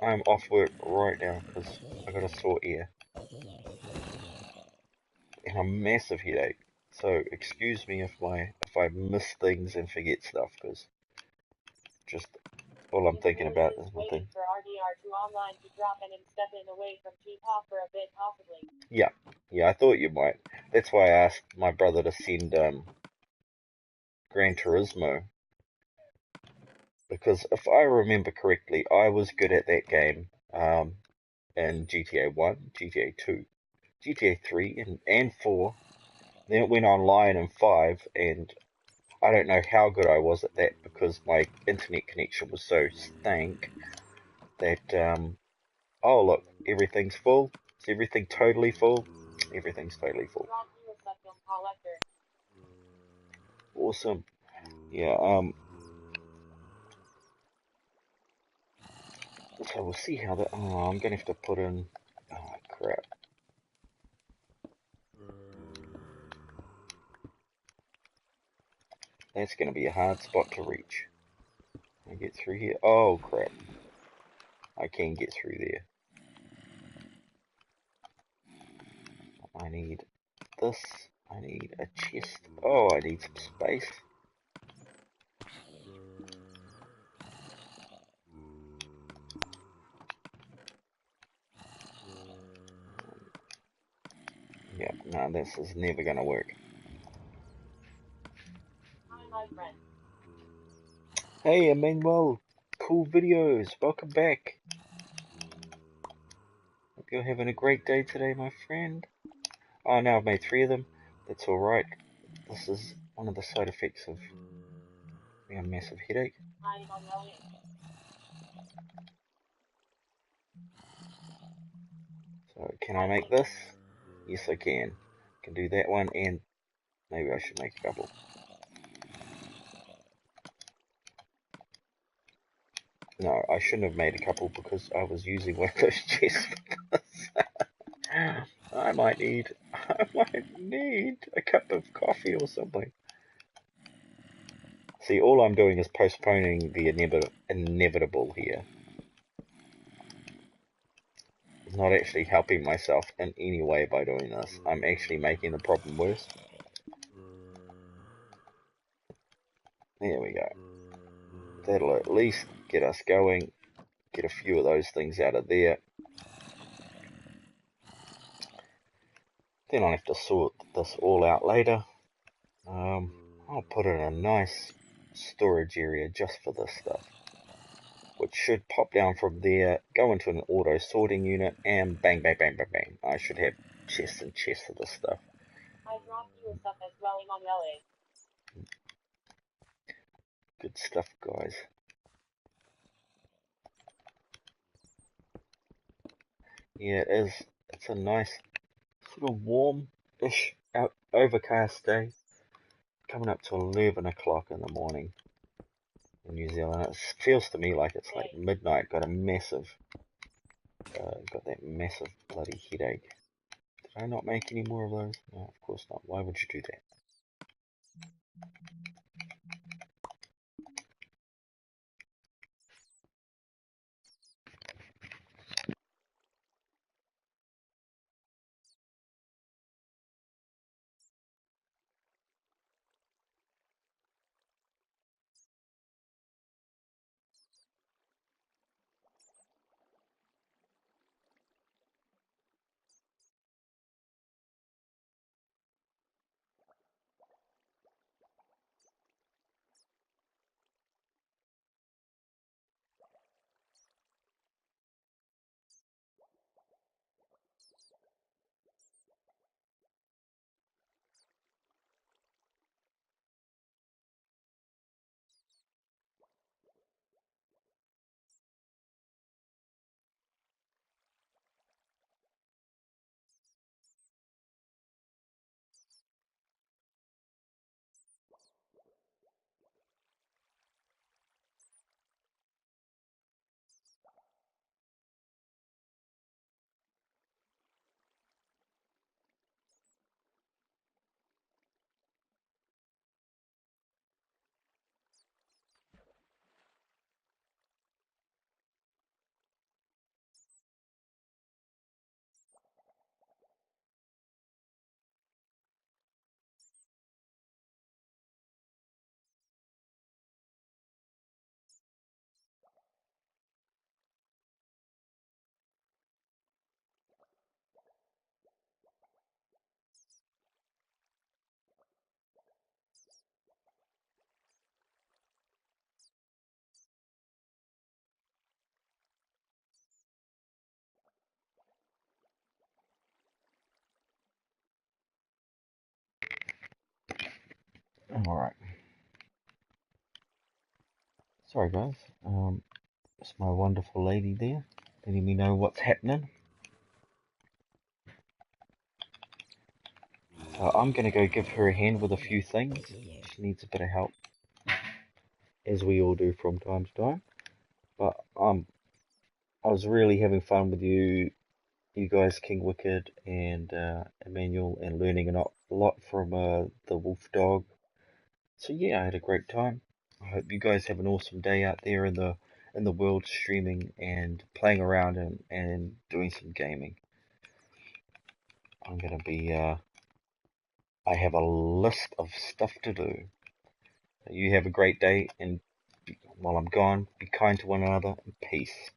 I'm off work right now because I got a sore ear. And a massive headache. So excuse me if I miss things and forget stuff, because just all I'm thinking about is one thing. For RDR to online to drop and step in away from T-pop for a bit, possibly. Yeah, I thought you might. That's why I asked my brother to send Gran Turismo, because if I remember correctly, I was good at that game in GTA 1, GTA 2, GTA 3, and 4. Then it went online in 5, and I don't know how good I was at that because my internet connection was so stank that, oh look, everything's full. Is everything totally full? Everything's totally full. Awesome. Yeah, so we'll see how that, oh, I'm gonna have to put in, oh crap. That's gonna be a hard spot to reach. I get through here, oh crap. I can get through there. I need this, I need a chest, oh I need some space. Yeah, no, this is never gonna work. Hi, my friend. Hey, Emmanuel, cool videos, welcome back. Hope you're having a great day today, my friend. Oh, now I've made 3 of them. That's alright. This is one of the side effects of a massive headache. I don't know it. So can I make this? Yes, I can. Can do that one, and maybe I should make a couple. No, I shouldn't have made a couple because I was using one of those chests for this. I might need a cup of coffee or something. See, all I'm doing is postponing the inevitable here. I'm not actually helping myself in any way by doing this. I'm actually making the problem worse. There we go. That'll at least get us going. Get a few of those things out of there. Then I'll have to sort this all out later. I'll put in a nice storage area just for this stuff, which should pop down from there, go into an auto sorting unit, and bang, bang, bang, bang, bang. I should have chests and chests of this stuff. I dropped you a stuff as well in LA. Good stuff, guys. Yeah, it is. It's a nice sort of warm-ish overcast day. Coming up to 11 o'clock in the morning in New Zealand. It feels to me like it's like midnight. Got that massive bloody headache. Did I not make any more of those? No, of course not. Why would you do that? Alright. Sorry guys, it's my wonderful lady there, letting me know what's happening. So I'm going to go give her a hand with a few things. She needs a bit of help, as we all do from time to time. But I was really having fun with you guys, King Wicked and Emmanuel, and learning a lot from the wolf dog. So yeah, I had a great time. I hope you guys have an awesome day out there in the world, streaming and playing around and doing some gaming. I'm gonna be I have a list of stuff to do. You have a great day, and while I'm gone, be kind to one another, and peace.